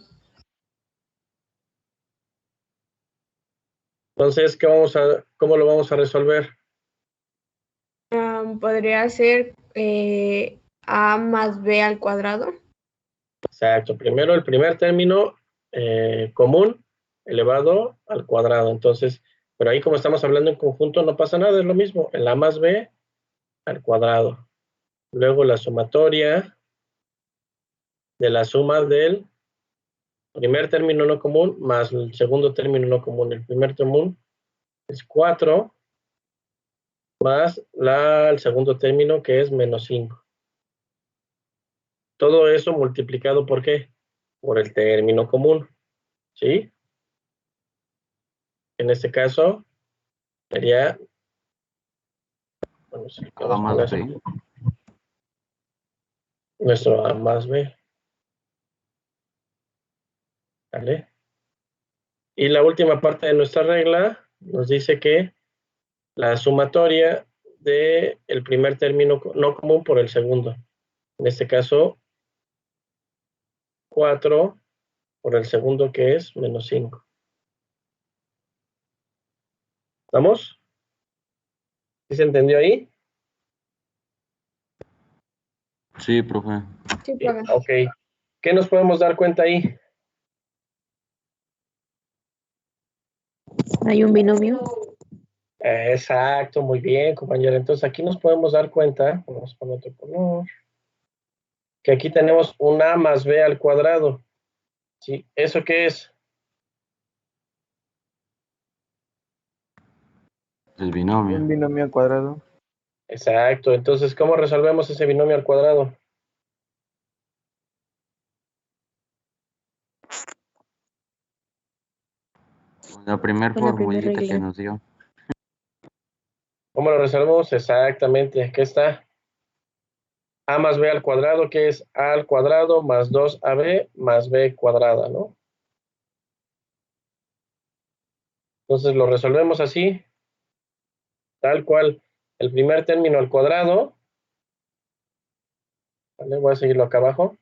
Entonces, ¿cómo lo vamos a resolver? Podría ser A más B al cuadrado. Exacto. Primero el primer término común elevado al cuadrado. Entonces, pero ahí como estamos hablando en conjunto, no pasa nada, es lo mismo. El A más B al cuadrado. Luego la sumatoria de la suma del primer término no común más el segundo término no común. El primer común es 4 más el segundo término que es menos 5. Todo eso multiplicado ¿por qué? Por el término común. ¿Sí? En este caso sería... Bueno, sí, A más B. Nuestro A más B. ¿Vale? Y la última parte de nuestra regla nos dice que la sumatoria del primer término no común por el segundo. En este caso, 4 por el segundo que es menos 5. ¿Estamos? ¿Sí se entendió ahí? Sí, profe. Sí, profe. Ok. ¿Qué nos podemos dar cuenta ahí? Hay un binomio. Exacto, muy bien, compañero. Entonces aquí nos podemos dar cuenta, vamos a poner otro color, que aquí tenemos un A más B al cuadrado. ¿Sí? ¿Eso qué es? El binomio. Un binomio al cuadrado. Exacto. Entonces, ¿cómo resolvemos ese binomio al cuadrado? La primera Con la primera formulita que regla. nos dio. ¿Cómo lo resolvemos? Exactamente. Aquí está. A más B al cuadrado, que es A al cuadrado más 2AB más B cuadrada, ¿no? Entonces lo resolvemos así, tal cual. El primer término al cuadrado, ¿vale? Voy a seguirlo acá abajo.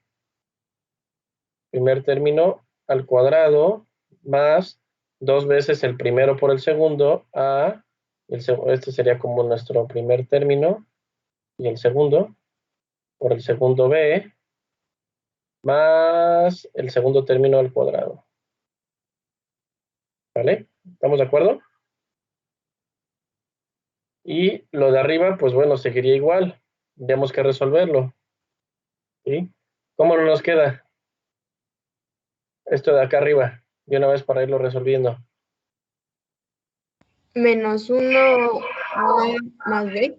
Primer término al cuadrado más 2 veces el primero por el segundo, A, este sería como nuestro primer término, y el segundo, por el segundo B, más el segundo término al cuadrado. ¿Vale? ¿Estamos de acuerdo? Y lo de arriba, pues bueno, seguiría igual. Tendríamos que resolverlo. ¿Sí? ¿Cómo nos queda? Esto de acá arriba, de una vez para irlo resolviendo. Menos 1 A más B.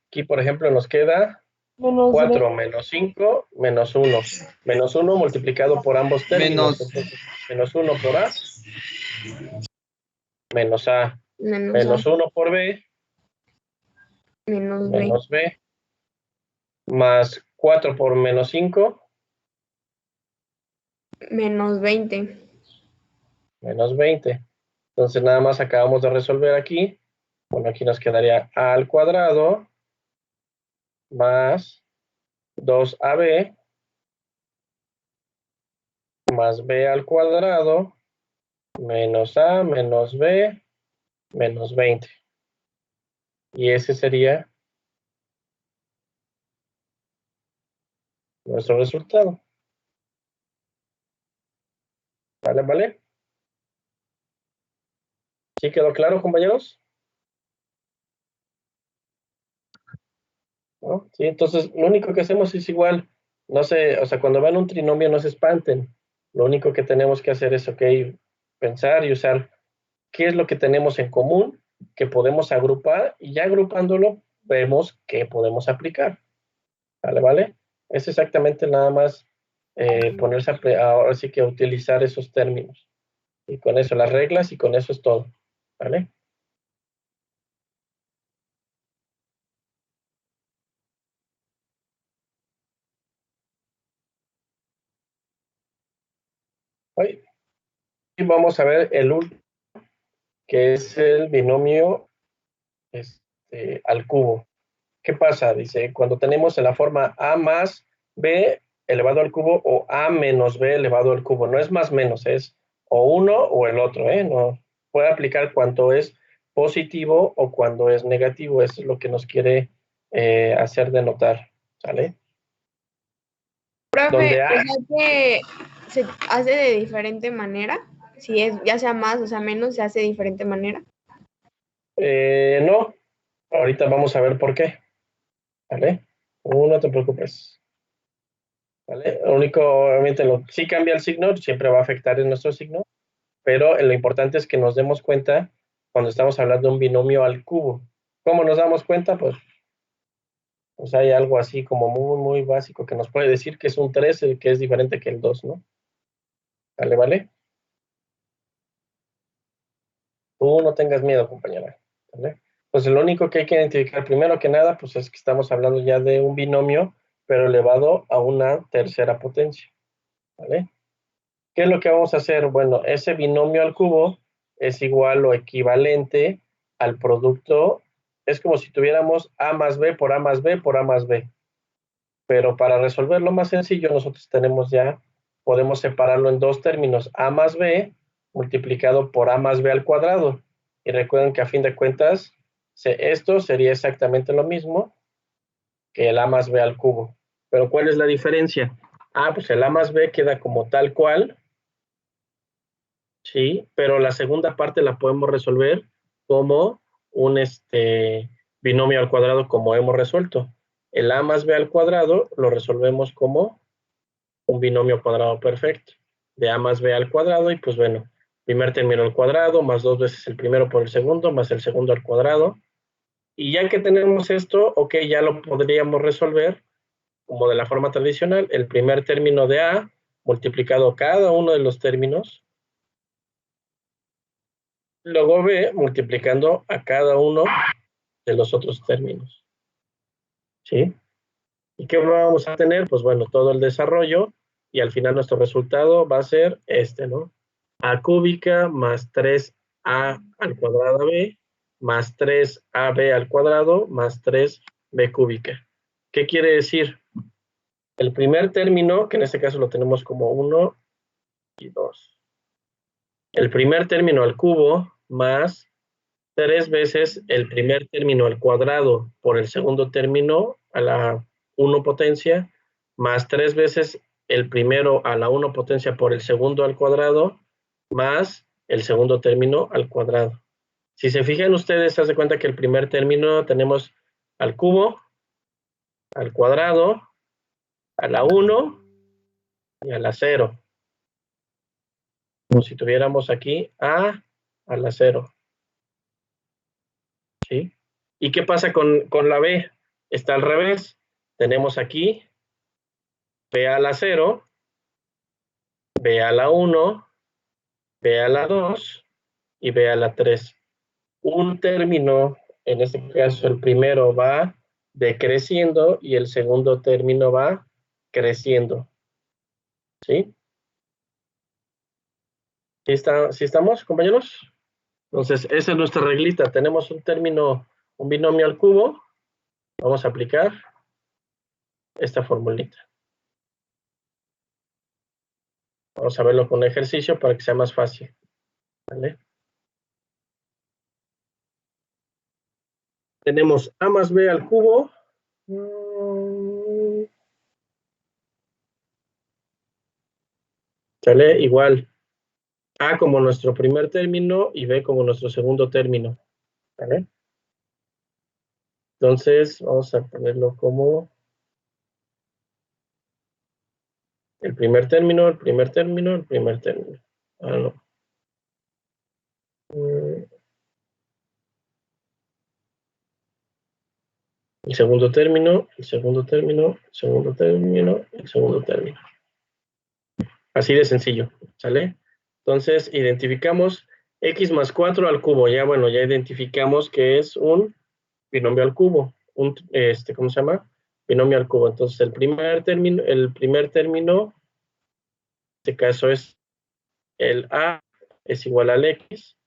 Aquí, por ejemplo, nos queda Menos 4 menos 5 menos 1. Menos 1 multiplicado por ambos términos. Menos. Entonces, menos 1 por A, menos A. Menos Menos A. 1 por B, Menos B. menos B. Más 4 por menos 5, Menos 20. menos 20. Entonces, nada más acabamos de resolver aquí. Bueno, aquí nos quedaría A al cuadrado más 2AB más B al cuadrado menos A menos B menos 20. Y ese sería nuestro resultado. ¿Vale, vale? ¿Sí quedó claro, compañeros? ¿No? Sí, entonces lo único que hacemos es igual. No sé, o sea, cuando vean un trinomio no se espanten. Lo único que tenemos que hacer es, ok, pensar y usar qué es lo que tenemos en común, que podemos agrupar, y ya agrupándolo vemos qué podemos aplicar. ¿Vale, vale? Es exactamente nada más ponerse ahora sí que a utilizar esos términos. Y con eso las reglas y con eso es todo. ¿Vale? Hoy vamos a ver el último, que es el binomio al cubo. ¿Qué pasa? Dice, cuando tenemos en la forma A más B elevado al cubo o A menos B elevado al cubo. No es más menos, es o uno o el otro, ¿eh? No puede aplicar cuando es positivo o cuando es negativo. Eso es lo que nos quiere hacer denotar, ¿sale? Profe, Donde A, o sea que se hace de diferente manera. Si es ya sea más o sea menos, se hace de diferente manera. no. Ahorita vamos a ver por qué. ¿Vale? No te preocupes. ¿Vale? Lo único, obviamente, sí cambia el signo, siempre va a afectar en nuestro signo, pero lo importante es que nos demos cuenta cuando estamos hablando de un binomio al cubo. ¿Cómo nos damos cuenta? Pues hay algo así como muy, muy básico que nos puede decir que es un 3, que es diferente que el 2, ¿no? ¿Vale, vale? Tú no tengas miedo, compañera. ¿Vale? Pues lo único que hay que identificar primero que nada, pues es que estamos hablando ya de un binomio, pero elevado a una tercera potencia. ¿Vale? ¿Qué es lo que vamos a hacer? Bueno, ese binomio al cubo es igual o equivalente al producto. Es como si tuviéramos A más B por A más B por A más B. Pero para resolverlo más sencillo, nosotros podemos separarlo en dos términos. A más B multiplicado por A más B al cuadrado. Y recuerden que a fin de cuentas, esto sería exactamente lo mismo que el A más B al cubo. Pero ¿cuál es la diferencia? Pues el A más B queda como tal cual. Sí, pero la segunda parte la podemos resolver como un binomio al cuadrado como hemos resuelto. El A más B al cuadrado lo resolvemos como un binomio cuadrado perfecto. De A más B al cuadrado y pues bueno, primer término al cuadrado más 2 veces el primero por el segundo más el segundo al cuadrado. Y ya que tenemos esto, ok, ya lo podríamos resolver como de la forma tradicional. El primer término de A multiplicado cada uno de los términos. Luego B multiplicando a cada uno de los otros términos. ¿Sí? ¿Y qué vamos a tener? Pues bueno, todo el desarrollo y al final nuestro resultado va a ser ¿no? A cúbica más 3A al cuadrado B más 3AB al cuadrado más 3B cúbica. ¿Qué quiere decir? El primer término, que en este caso lo tenemos como 1 y 2. El primer término al cubo más 3 veces el primer término al cuadrado por el segundo término a la 1 potencia, más 3 veces el primero a la 1 potencia por el segundo al cuadrado, más el segundo término al cuadrado. Si se fijan ustedes, se dan cuenta que el primer término tenemos al cubo, al cuadrado a la 1 y a la 0. Como si tuviéramos aquí a la 0. ¿Sí? ¿Y qué pasa con la B? Está al revés. Tenemos aquí B a la 0, B a la 1, B a la 2 y B a la 3. Un término, en este caso el primero va decreciendo y el segundo término va creciendo. ¿Sí? ¿Sí estamos, compañeros? Entonces, esa es nuestra reglita. Tenemos un término, un binomio al cubo. Vamos a aplicar esta formulita. Vamos a verlo con un ejercicio para que sea más fácil. ¿Vale? Tenemos a más b al cubo. ¿Sale? Igual. A como nuestro primer término y b como nuestro segundo término. ¿Vale? Entonces, vamos a ponerlo como el primer término, el primer término, el primer término. No. El segundo término, el segundo término, el segundo término, el segundo término. Así de sencillo, ¿sale? Entonces, identificamos x más 4 al cubo. Ya, bueno, ya identificamos que es un binomio al cubo. ¿Cómo se llama? Binomio al cubo. Entonces, el primer término, en este caso es el a es igual al x.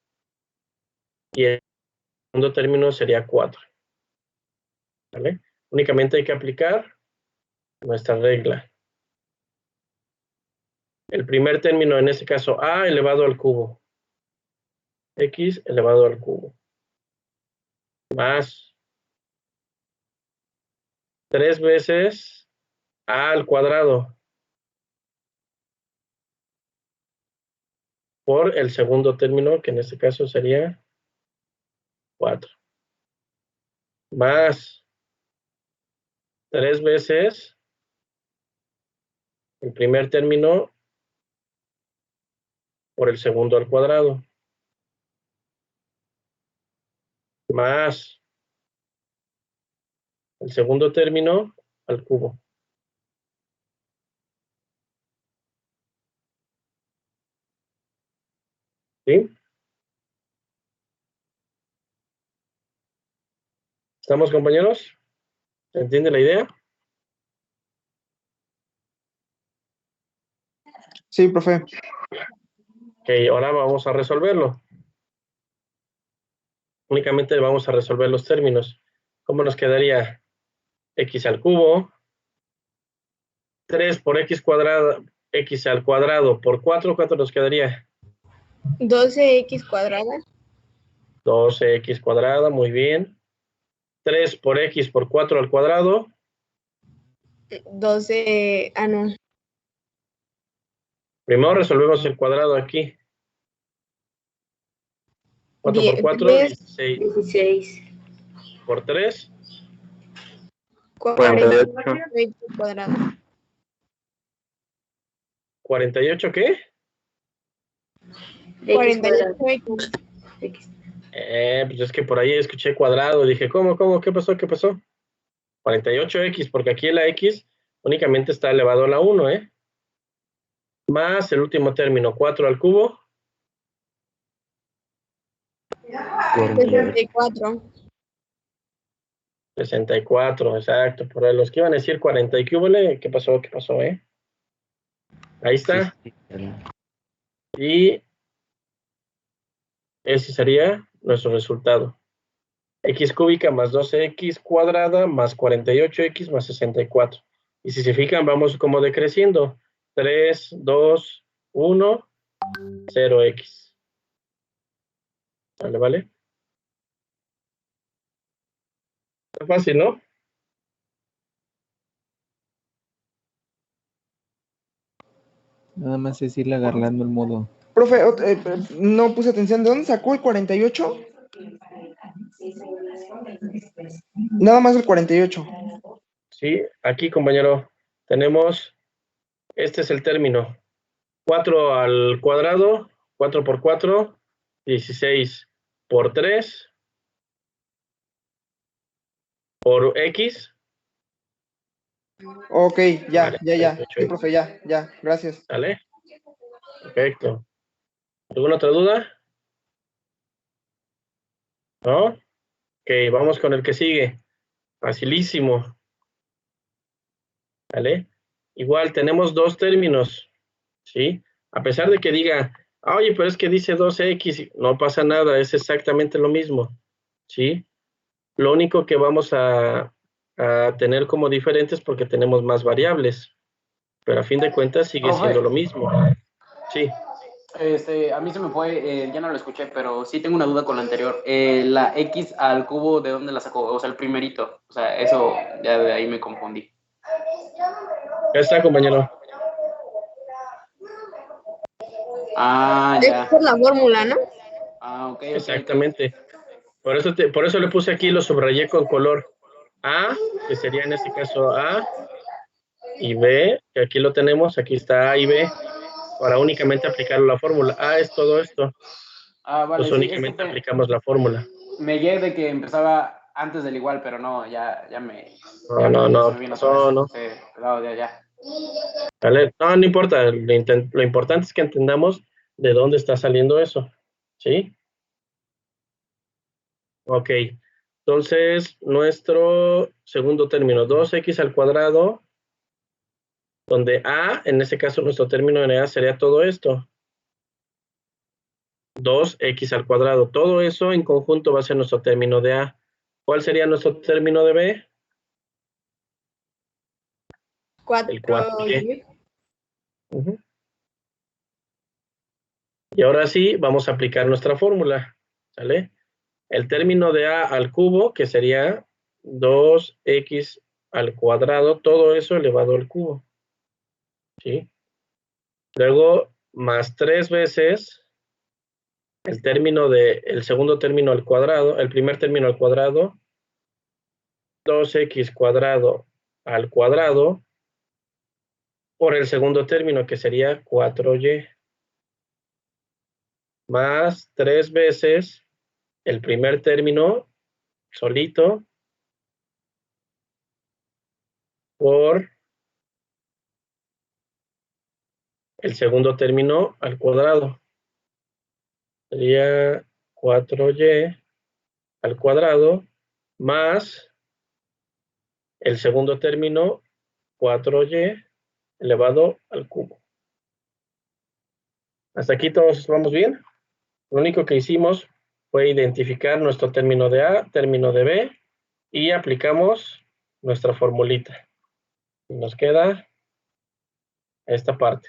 Y el segundo término sería 4. ¿Vale? Únicamente hay que aplicar nuestra regla. El primer término, en este caso, a elevado al cubo. X elevado al cubo. Más 3 veces a al cuadrado. Por el segundo término, que en este caso sería 4. Más 3 veces el primer término por el segundo al cuadrado. Más el segundo término al cubo. ¿Sí? ¿Estamos, compañeros? ¿Se entiende la idea? Sí, profe. Ok, ahora vamos a resolverlo. Únicamente vamos a resolver los términos. ¿Cómo nos quedaría? X al cubo. 3 por x cuadrada, x al cuadrado por 4, ¿cuánto nos quedaría? 12x cuadrada. 12x cuadrada, muy bien. 3 por x por 4 al cuadrado. 12, no. Primero resolvemos el cuadrado aquí. 4 por 4, 16. 16. Por 3. 48 cuadrada. ¿48 qué? 48x. Pues es que por ahí escuché cuadrado. Dije, ¿cómo? ¿Qué pasó? 48x, porque aquí la x únicamente está elevado a la 1, ¿eh? Más el último término, 4 al cubo. 64. 64, exacto. Por los que iban a decir 40 y ¿qué pasó? Ahí está. Y ese sería nuestro resultado. X cúbica más 12x cuadrada más 48x más 64. Y si se fijan, vamos como decreciendo. 3, 2, 1, 0x. ¿Vale? Está fácil, ¿no? Nada más es irle agarrando el modo. Profe, no puse atención. ¿De dónde sacó el 48? Nada más el 48. Sí, aquí, compañero. tenemos, este es el término, 4 al cuadrado, 4 por 4, 16 por 3, por X. Ok, ya, Vale, ya. 28 Sí, profe, ya. Gracias. ¿Sale? Perfecto. ¿Alguna otra duda? ¿No? Ok, vamos con el que sigue. Facilísimo. ¿Vale? Igual tenemos dos términos, ¿sí? A pesar de que diga, oye, pero es que dice 2x, no pasa nada, es exactamente lo mismo, ¿sí? Lo único que vamos a tener como diferentes porque tenemos más variables, pero a fin de cuentas sigue Profe. siendo lo mismo. Sí. A mí se me fue, ya no lo escuché, pero sí tengo una duda con la anterior. La X al cubo, ¿de dónde la sacó? O sea, el primerito. O sea, eso ya de ahí me confundí. Ya está, compañero. Ah, Es ya. por la fórmula, ¿no? Ah, ok. Exactamente. Por eso le puse aquí, lo subrayé con color A, que sería en este caso A, y B, que aquí lo tenemos, aquí está A y B, para únicamente aplicar la fórmula. A es todo esto. Ah, vale, Pues sí, únicamente aplicamos la fórmula. me llegué de que empezaba antes del igual, pero no, ya me... No, se me vino otra pasó, vez. no. Sí, no, ya. ¿Vale? No importa, lo importante es que entendamos de dónde está saliendo eso, ¿sí? Ok, entonces nuestro segundo término, 2x al cuadrado, donde a, en este caso nuestro término de a sería todo esto. 2x al cuadrado, todo eso en conjunto va a ser nuestro término de a. ¿Cuál sería nuestro término de b? El 4y. Y ahora sí, vamos a aplicar nuestra fórmula, ¿sale? El término de a al cubo, que sería 2x al cuadrado, todo eso elevado al cubo, ¿sí? Luego, más 3 veces el término el segundo término al cuadrado, el primer término al cuadrado, 2x cuadrado al cuadrado, por el segundo término, que sería 4y, más 3 veces el primer término solito, por el segundo término al cuadrado. Sería 4y al cuadrado más el segundo término 4y elevado al cubo. Hasta aquí todos vamos bien. Lo único que hicimos fue identificar nuestro término de a, término de b, y aplicamos nuestra formulita. Y nos queda esta parte.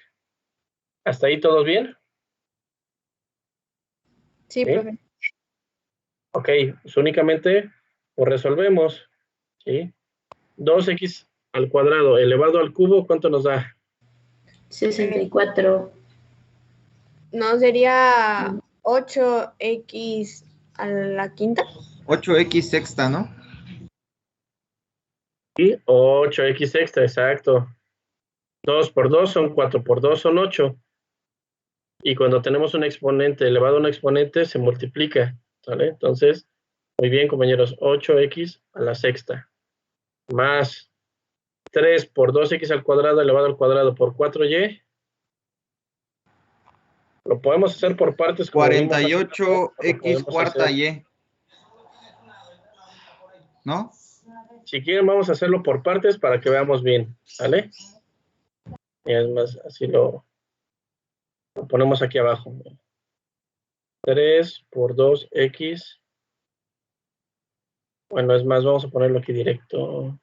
¿Hasta ahí todos bien? Sí, profe. Ok, pues únicamente pues resolvemos, ¿sí? 2x al cuadrado elevado al cubo, ¿cuánto nos da? 64. No, sería 8x a la quinta. 8x sexta, ¿no? Sí, 8x sexta, exacto. 2 por 2 son 4 por 2 son 8. Y cuando tenemos un exponente elevado a un exponente, se multiplica, ¿vale? Entonces, muy bien, compañeros, 8x a la sexta, más 3 por 2x al cuadrado elevado al cuadrado por 4y. Lo podemos hacer por partes. Como 48x cuarta y. ¿No? Si quieren, vamos a hacerlo por partes para que veamos bien, ¿vale? Y es más, así lo ponemos aquí abajo. 3 por 2x. Bueno, es más, vamos a ponerlo aquí directo.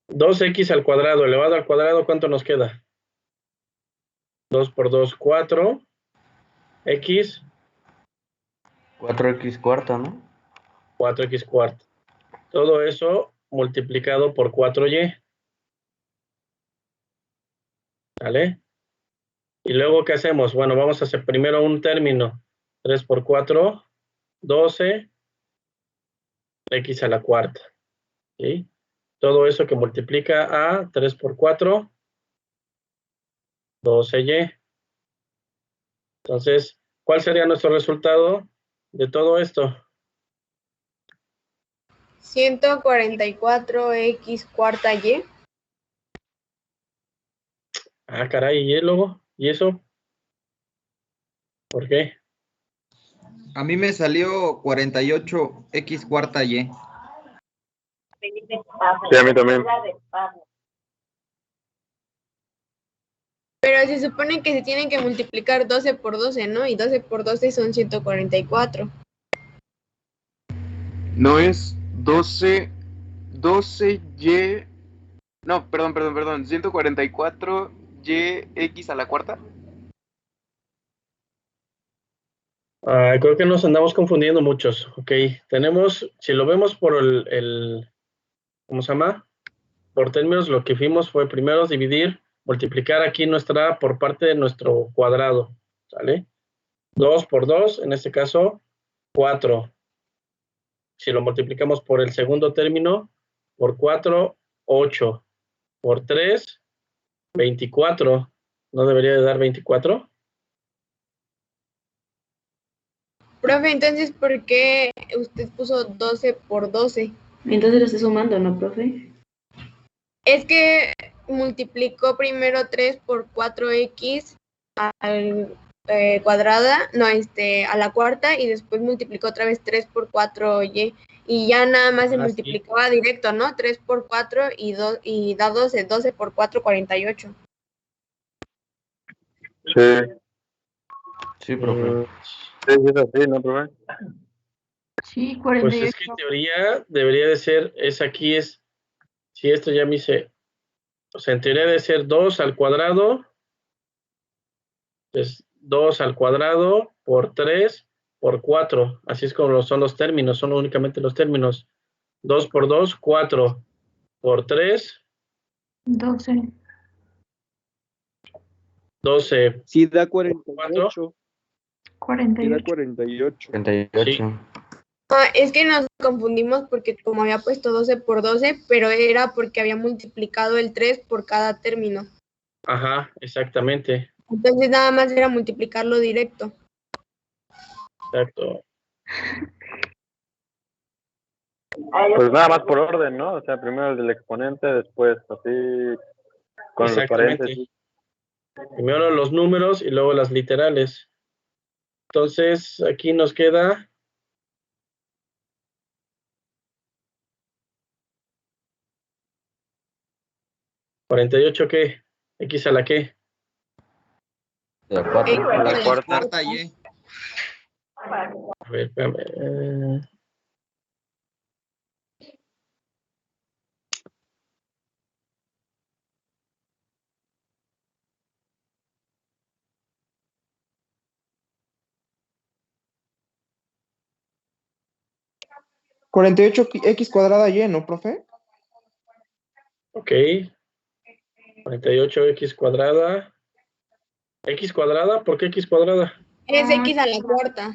2x al cuadrado elevado al cuadrado, ¿cuánto nos queda? 2 por 2, 4. X. 4x cuarta, ¿no? 4x cuarta. Todo eso multiplicado por 4y. ¿Vale? Y luego, ¿qué hacemos? Bueno, vamos a hacer primero un término. 3 por 4, 12. X a la cuarta. ¿sí? Todo eso que multiplica a 3 por 4, 12y. Entonces, ¿cuál sería nuestro resultado de todo esto? 144x cuarta y. Ah, caray, ¿y luego? ¿Y eso? ¿Por qué? A mí me salió 48x cuarta y. Sí, a mí también. Pero se supone que se tienen que multiplicar 12 por 12, ¿no? Y 12 por 12 son 144. No es 12y. No, perdón. 144yx a la cuarta. Creo que nos andamos confundiendo muchos. Ok, tenemos, si lo vemos por ¿cómo se llama? Por términos, lo que fuimos fue primero dividir, multiplicar aquí nuestra A por parte de nuestro cuadrado, ¿sale? 2 por 2, en este caso, 4. Si lo multiplicamos por el segundo término, por 4, 8. Por 3, 24. ¿No debería de dar 24? Profe, entonces, ¿por qué usted puso 12 por 12? Entonces lo está sumando, ¿no, profe? Es que multiplicó primero 3 por 4x al cuadrada, no, a la cuarta, y después multiplicó otra vez 3 por 4y, y ya nada más se multiplicaba directo, ¿no? 3 por 4 y da 12, 12 por 4, 48. Sí. Sí, profe. Sí, es así, ¿no, profe? Sí, Pues 48. es que en teoría debería de ser, si esto ya me hice, o sea, en teoría debe ser 2 al cuadrado, es 2 al cuadrado por 3 por 4, así es como son los términos, son únicamente los términos. 2 por 2, 4 por 3, 12. 12 Sí, da por 4. 48. Sí, 48. da 48. 38. Es que nos confundimos porque como había puesto 12 por 12, pero era porque había multiplicado el 3 por cada término. Ajá, exactamente. Entonces nada más era multiplicarlo directo. Exacto. Pues nada más por orden, ¿no? O sea, primero el del exponente, después así con los Exactamente. paréntesis. Primero los números y luego las literales. Entonces, aquí nos queda ¿48 qué? ¿X a la qué? La 4. A la cuarta. cuarta y. A ver, espérame. 48x cuadrada y, ¿no, profe? Ok. 48x cuadrada. ¿X cuadrada? ¿Por qué X cuadrada? Es x a la cuarta.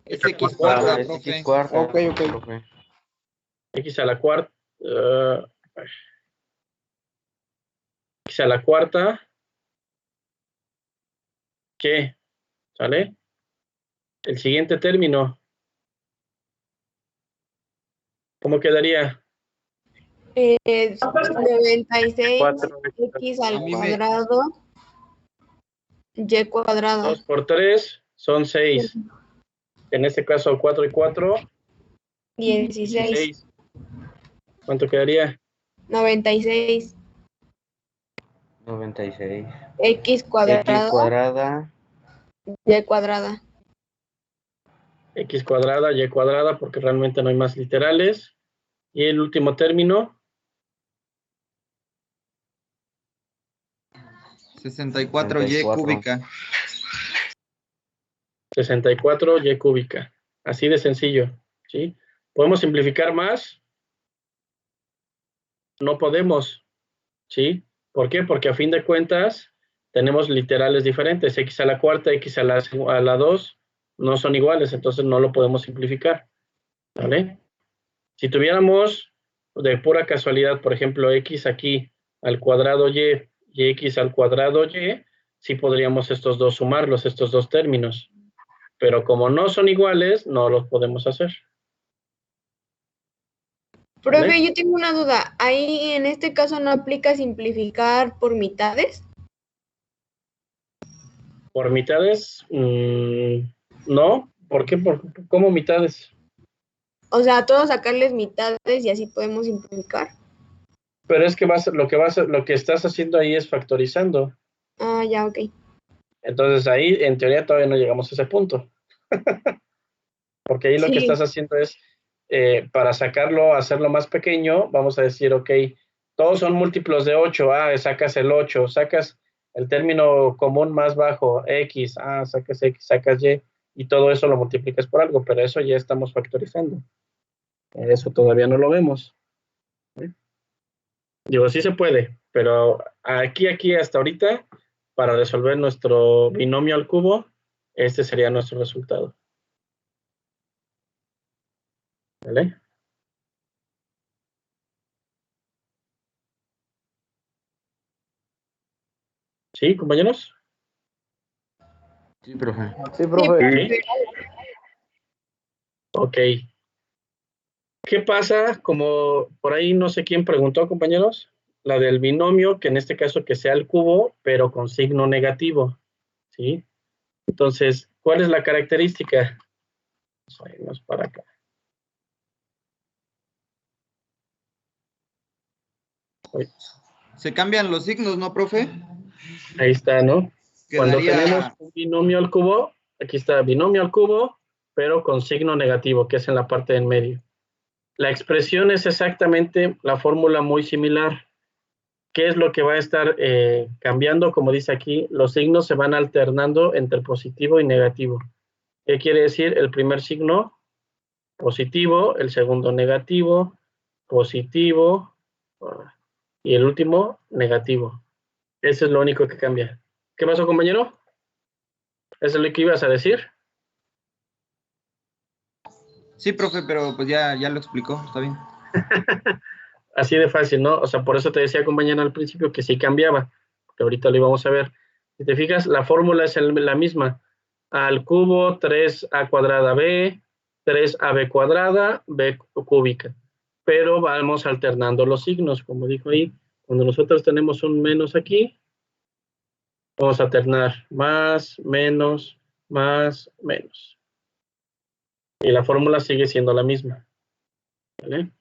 Es x cuarta, profe. X cuarta. Ok. Profe. X a la cuarta. X a la cuarta. ¿Qué? ¿Sale? El siguiente término. ¿Cómo quedaría? 96x al cuadrado y cuadrada. 2 por 3 son 6. En este caso 4 y 4. 16. ¿Cuánto quedaría? 96. 96. X cuadrada. X cuadrada. Y cuadrada. X cuadrada, Y cuadrada, porque realmente no hay más literales. Y el último término. 64y cúbica. 64y cúbica. Así de sencillo, ¿sí? ¿Podemos simplificar más? No podemos, ¿sí? ¿Por qué? Porque a fin de cuentas tenemos literales diferentes. X a la cuarta, X a la 2 no son iguales, entonces no lo podemos simplificar, ¿vale? Si tuviéramos, de pura casualidad, por ejemplo, x aquí al cuadrado y x al cuadrado y, sí podríamos estos dos sumarlos, estos dos términos. Pero como no son iguales, no los podemos hacer. Profe, ¿Vale? yo tengo una duda. Ahí en este caso no aplica simplificar por mitades. Por mitades, no. ¿Por qué? ¿Cómo mitades? O sea, a todos sacarles mitades y así podemos simplificar. Pero es que lo que estás haciendo ahí es factorizando. Ah, ya, ok. Entonces ahí, en teoría, todavía no llegamos a ese punto. Porque ahí lo que Sí. estás haciendo es, para sacarlo, hacerlo más pequeño, vamos a decir, ok, todos son múltiplos de 8, sacas el 8, sacas el término común más bajo, x, sacas x, sacas y todo eso lo multiplicas por algo, pero eso ya estamos factorizando. Eso todavía no lo vemos. Digo, sí se puede, pero aquí hasta ahorita, para resolver nuestro binomio al cubo, este sería nuestro resultado. ¿Vale? ¿Sí, compañeros? Sí, profe. Sí, profe. Sí. Ok. ¿Qué pasa? Como por ahí no sé quién preguntó, compañeros, la del binomio, que en este caso que sea el cubo, pero con signo negativo. ¿Sí? Entonces, ¿cuál es la característica? Vamos a irnos para acá. Uy, Se cambian los signos, ¿no, profe? ahí está, ¿no? Cuando Quedaría... tenemos un binomio al cubo, aquí está binomio al cubo, pero con signo negativo, que es en la parte del medio. La expresión es exactamente la fórmula muy similar. ¿Qué es lo que va a estar cambiando? Como dice aquí, los signos se van alternando entre positivo y negativo. ¿Qué quiere decir? El primer signo positivo, el segundo negativo, positivo, y el último negativo. Eso es lo único que cambia. ¿Qué pasó, compañero? ¿Eso es lo que ibas a decir? Sí, profe, pero pues ya lo explicó, está bien. Así de fácil, ¿no? O sea, por eso te decía, compañero, al principio que sí cambiaba, que ahorita lo íbamos a ver. Si te fijas, la fórmula es la misma. Al cubo, 3a cuadrada b, 3ab cuadrada, b cúbica. Pero vamos alternando los signos, como dijo ahí. Cuando nosotros tenemos un menos aquí, vamos a alternar más, menos, menos. Y la fórmula sigue siendo la misma. ¿Vale?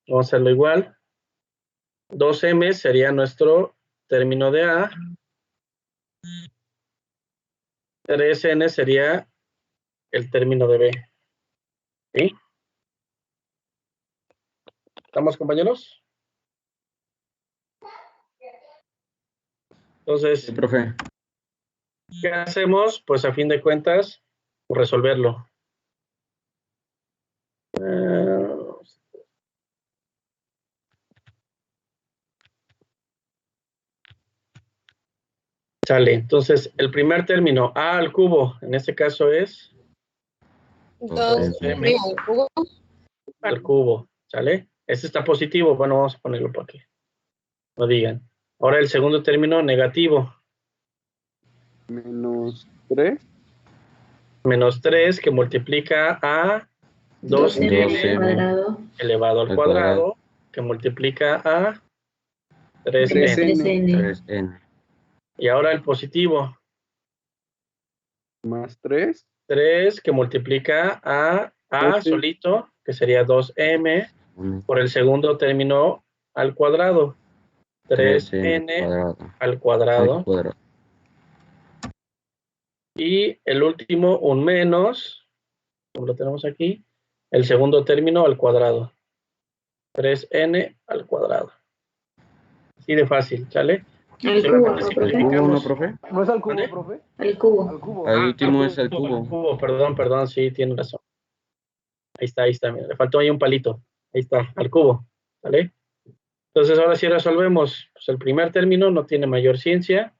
Vamos a hacerlo igual. 2m sería nuestro término de A. 3n sería el término de B. ¿Sí? ¿Estamos, compañeros? Entonces, Sí, profe. ¿qué hacemos? Pues a fin de cuentas, resolverlo. Sale. Entonces, el primer término, A al cubo, en este caso es 2m al cubo. al cubo. ¿Sale? Este está positivo. Bueno, vamos a ponerlo para que no digan. Ahora el segundo término, negativo. Menos 3. Menos 3 que multiplica a 2n cuadrado. elevado al cuadrado, que multiplica a 3n. 3n. Y ahora el positivo. Más 3. 3 que multiplica a solito, que sería 2m, por el segundo término al cuadrado. 3n al cuadrado. Y el último, un menos, como lo tenemos aquí, el segundo término al cuadrado. 3n al cuadrado. Así de fácil, ¿sale? Al cubo, ¿no, profe? ¿No, profe? ¿No es al cubo, profe? Al cubo. Al cubo. Al último es el cubo. Al cubo, perdón, sí, tiene razón. Ahí está, mira, le faltó ahí un palito. Ahí está, al cubo, ¿vale? Entonces ahora sí resolvemos. Pues el primer término no tiene mayor ciencia.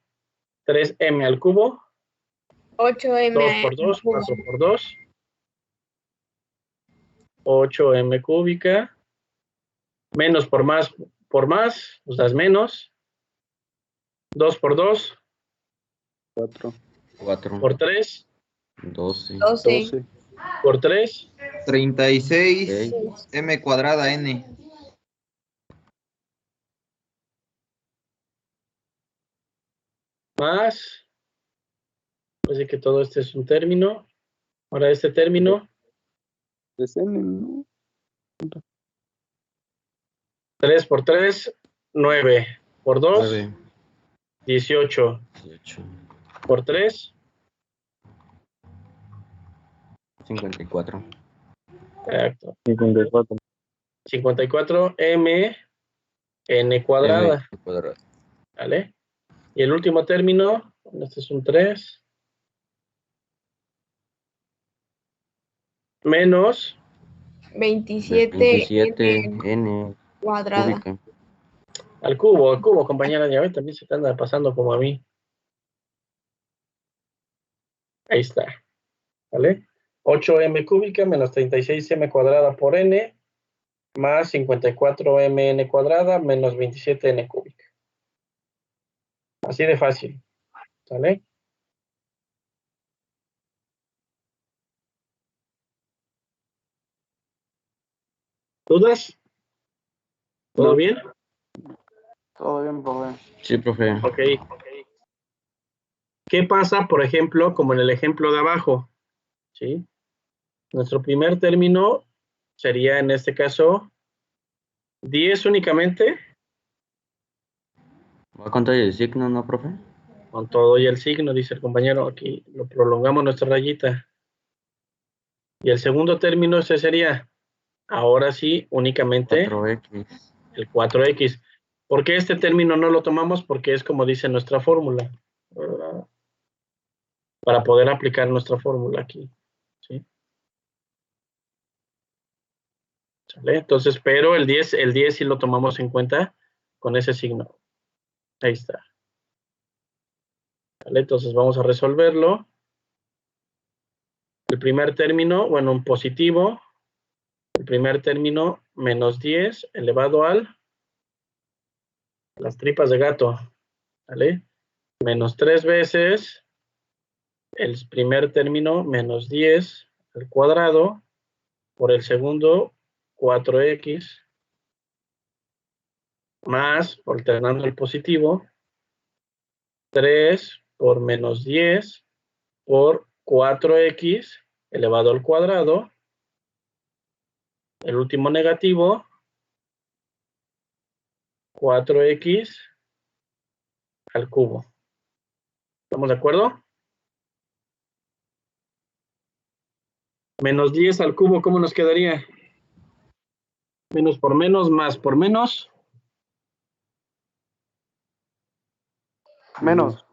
3m al cubo. 8m 2 por 2, 4 por 2. 8m cúbica. Menos por más, pues das menos. 2 por 2. 4. Por 3. 12. 12. Por 3. 36 Ok. m cuadrada n. Más. Pues de que todo este es un término. Ahora este término. Es N, ¿no? 3 por 3. 9. Por 2. 9. 18. 18. Por 3. 54. Exacto. 54. 54 m n cuadrada. M cuadrado. ¿Vale? Y el último término, este es un 3. Menos 27 27 n N cuadrada. cúbica. al cubo, compañera, ya ves, también se te anda pasando como a mí. Ahí está. ¿Vale? 8m cúbica menos 36m cuadrada por n más 54mn cuadrada menos 27n cúbica. Así de fácil. ¿Vale? ¿Dudas? ¿Todo bien? Todo bien, profe. Sí, profe. Ok. ¿Qué pasa, por ejemplo, como en el ejemplo de abajo? ¿Sí? Nuestro primer término sería, en este caso, 10 únicamente, ¿Va a contar el signo, no, profe? con todo y el signo, dice el compañero. Aquí lo prolongamos nuestra rayita. Y el segundo término, ese sería, ahora sí, únicamente 4X. el 4x. ¿Por qué este término no lo tomamos? Porque es como dice nuestra fórmula, ¿verdad? Para poder aplicar nuestra fórmula aquí. ¿Sí? ¿Sale? Entonces, pero el 10 sí lo tomamos en cuenta con ese signo. Ahí está. ¿Vale? Entonces vamos a resolverlo. El primer término, bueno, un positivo. El primer término, menos 10 elevado al las tripas de gato. ¿Vale? Menos 3 veces el primer término, menos 10 al cuadrado, por el segundo, 4x, más, alternando el positivo, 3 por menos 10 por 4x elevado al cuadrado. El último negativo, 4x al cubo. ¿Estamos de acuerdo? Menos 10 al cubo, ¿cómo nos quedaría? Menos por menos, más por menos. Menos.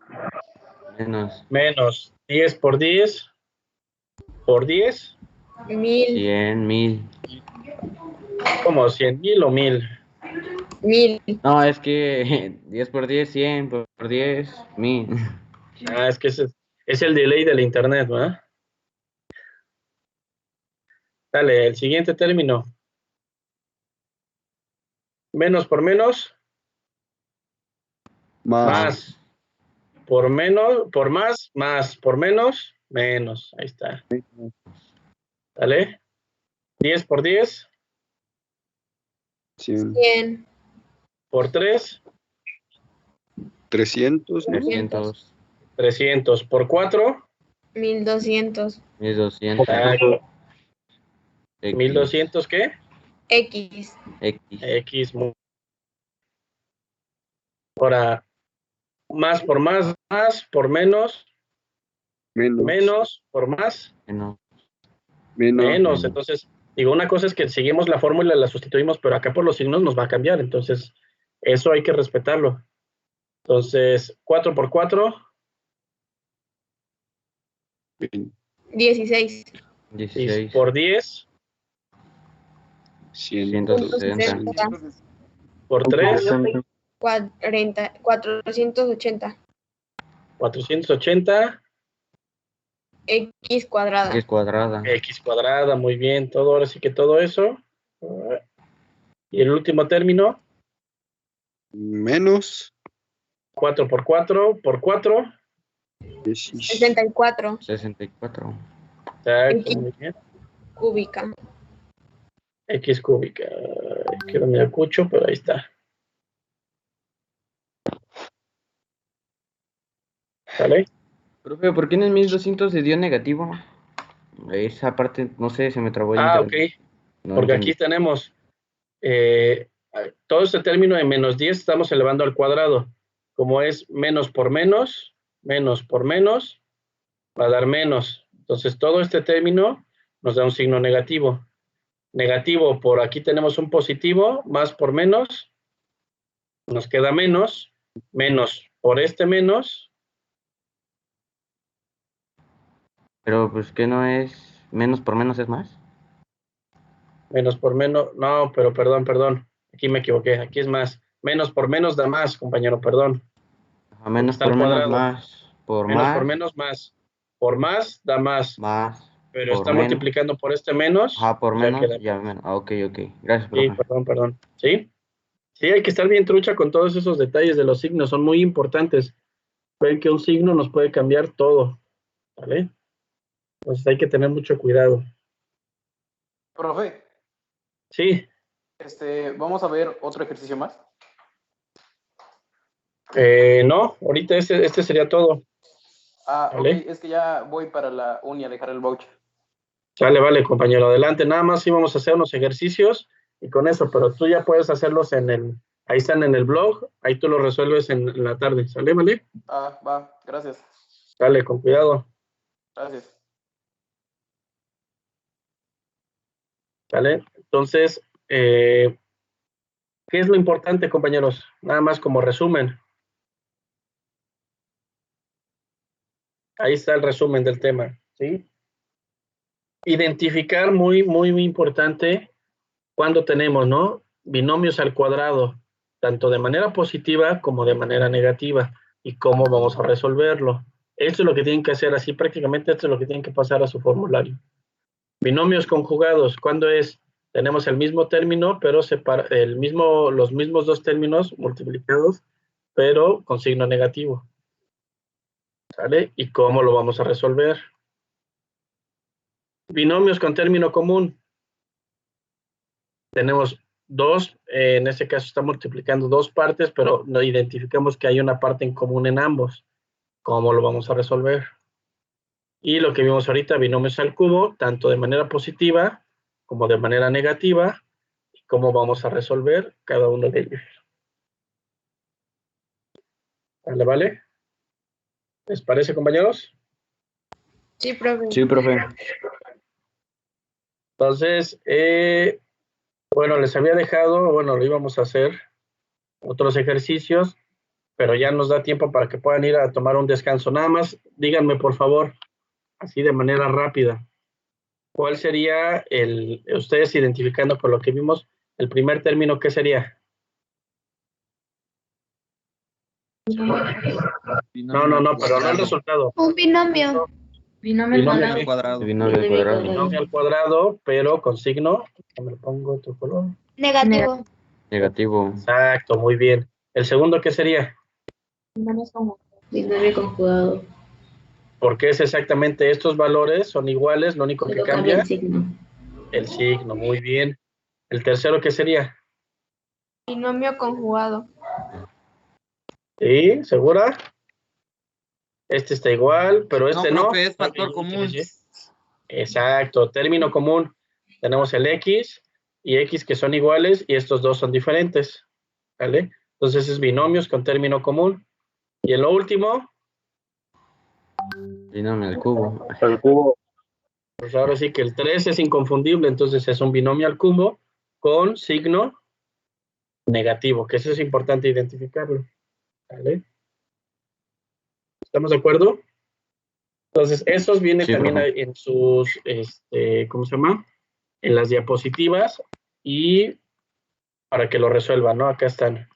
Menos 10 por 10 por 10. 1000. 100, 1000. ¿Cómo? ¿100,000 o 1000? 1000. No, es que 10 por 10, 100 por 10, 1000. Ah, es que es el delay del internet, ¿verdad? Dale, el siguiente término. Menos por menos. Más. Por menos, por más, más. Por menos, menos. Ahí está. ¿Dale? 10 por 10. 100. Por 3. 300, ¿no? 300. 300. Por 4. 1200. 1200. Exacto. X. 1200, ¿qué? X. X. Ahora, más por más, más por menos. Menos por más. Menos. Entonces, digo, una cosa es que seguimos la fórmula y la sustituimos, pero acá por los signos nos va a cambiar. Entonces, eso hay que respetarlo. Entonces, 4 por 4. 16. 16. Por 10. 160. Por 3. 480. 480. X cuadrada. X cuadrada. X cuadrada, muy bien. Todo, ahora sí que todo eso. Y el último término, Menos 4 por 4 por 4. 64. 64. Exacto, X muy bien. cúbica. X cúbica. Quiero medio cucho, pero ahí está. ¿Sale? Profe, ¿por qué en el 1200 se dio negativo? Esa parte, no sé, se me trabó el internet. Ok. No Porque entendí. aquí tenemos todo este término de menos 10 estamos elevando al cuadrado. Como es menos por menos va a dar menos. Entonces todo este término nos da un signo negativo. Negativo por aquí tenemos un positivo, más por menos, nos queda menos, menos por este menos. Pero pues que no es menos por menos es más. Menos por menos, no, pero perdón, aquí me equivoqué, aquí es más. Menos por menos da más, compañero, perdón. A menos Está por al menos cuadrado. más. Por Menos más. por menos más. Por más da más. Más. Pero Por está menos. multiplicando por este menos. Ajá, por Ya menos, queda ya menos. menos. Ah, ok. Gracias, Sí, profe. perdón. ¿Sí? Sí, hay que estar bien trucha con todos esos detalles de los signos, son muy importantes. Ven que un signo nos puede cambiar todo, ¿vale? Entonces hay que tener mucho cuidado. Profe, Sí, vamos a ver otro ejercicio más. no, ahorita este sería todo. ¿Vale? Ok, es que ya voy para la uni a dejar el voucher. Vale, compañero, adelante. Nada más íbamos a hacer unos ejercicios y con eso, pero tú ya puedes hacerlos ahí están en el blog, ahí tú los resuelves en la tarde, ¿sale, vale? Va, gracias. Dale, con cuidado, Gracias. ¿sale? Entonces, ¿qué es lo importante, compañeros? Nada más como resumen. Ahí está el resumen del tema, ¿sí? Identificar muy importante cuando tenemos, ¿no? Binomios al cuadrado, tanto de manera positiva como de manera negativa, y cómo vamos a resolverlo. Esto es lo que tienen que hacer, así prácticamente esto es lo que tienen que pasar a su formulario. Binomios conjugados, ¿cuándo es? Tenemos el mismo término, pero los mismos dos términos multiplicados, pero con signo negativo. ¿Sale? ¿Y cómo lo vamos a resolver? Binomios con término común. Tenemos dos, en este caso está multiplicando dos partes, pero no identificamos que hay una parte en común en ambos. ¿Cómo lo vamos a resolver? Y lo que vimos ahorita, binomios al cubo, tanto de manera positiva como de manera negativa, y cómo vamos a resolver cada uno de ellos. ¿Vale? ¿Les parece, compañeros? Sí, profe. Sí, profe. Entonces, bueno, les había dejado, bueno, lo íbamos a hacer otros ejercicios, pero ya nos da tiempo para que puedan ir a tomar un descanso. Nada más, díganme, por favor, así de manera rápida, ¿cuál sería ustedes identificando con lo que vimos, el primer término, qué sería? No, pero no el resultado. Un binomio. Binomio Binomio cuadrado. Binomio al cuadrado. Binomio al cuadrado, pero con signo, me lo pongo otro color. Negativo. Negativo. Exacto, muy bien. ¿El segundo qué sería? Binomio conjugado. Porque es exactamente estos valores, son iguales, lo único que Solo cambia el signo. el signo, muy bien. ¿El tercero qué sería? Binomio conjugado. ¿Sí? ¿Segura? Este está igual, pero este no. Profe, es factor común. Exacto, término común. Tenemos el X y X que son iguales y estos dos son diferentes. ¿Vale? Entonces es binomios con término común. Y en lo último, Binomio al cubo. El cubo. pues ahora sí que el 3 es inconfundible, entonces es un binomio al cubo con signo negativo, que eso es importante identificarlo. ¿Vale? ¿Estamos de acuerdo? Entonces, esos vienen Sí, también profe. en sus, ¿cómo se llama? En las diapositivas y para que lo resuelvan, ¿no? Acá están.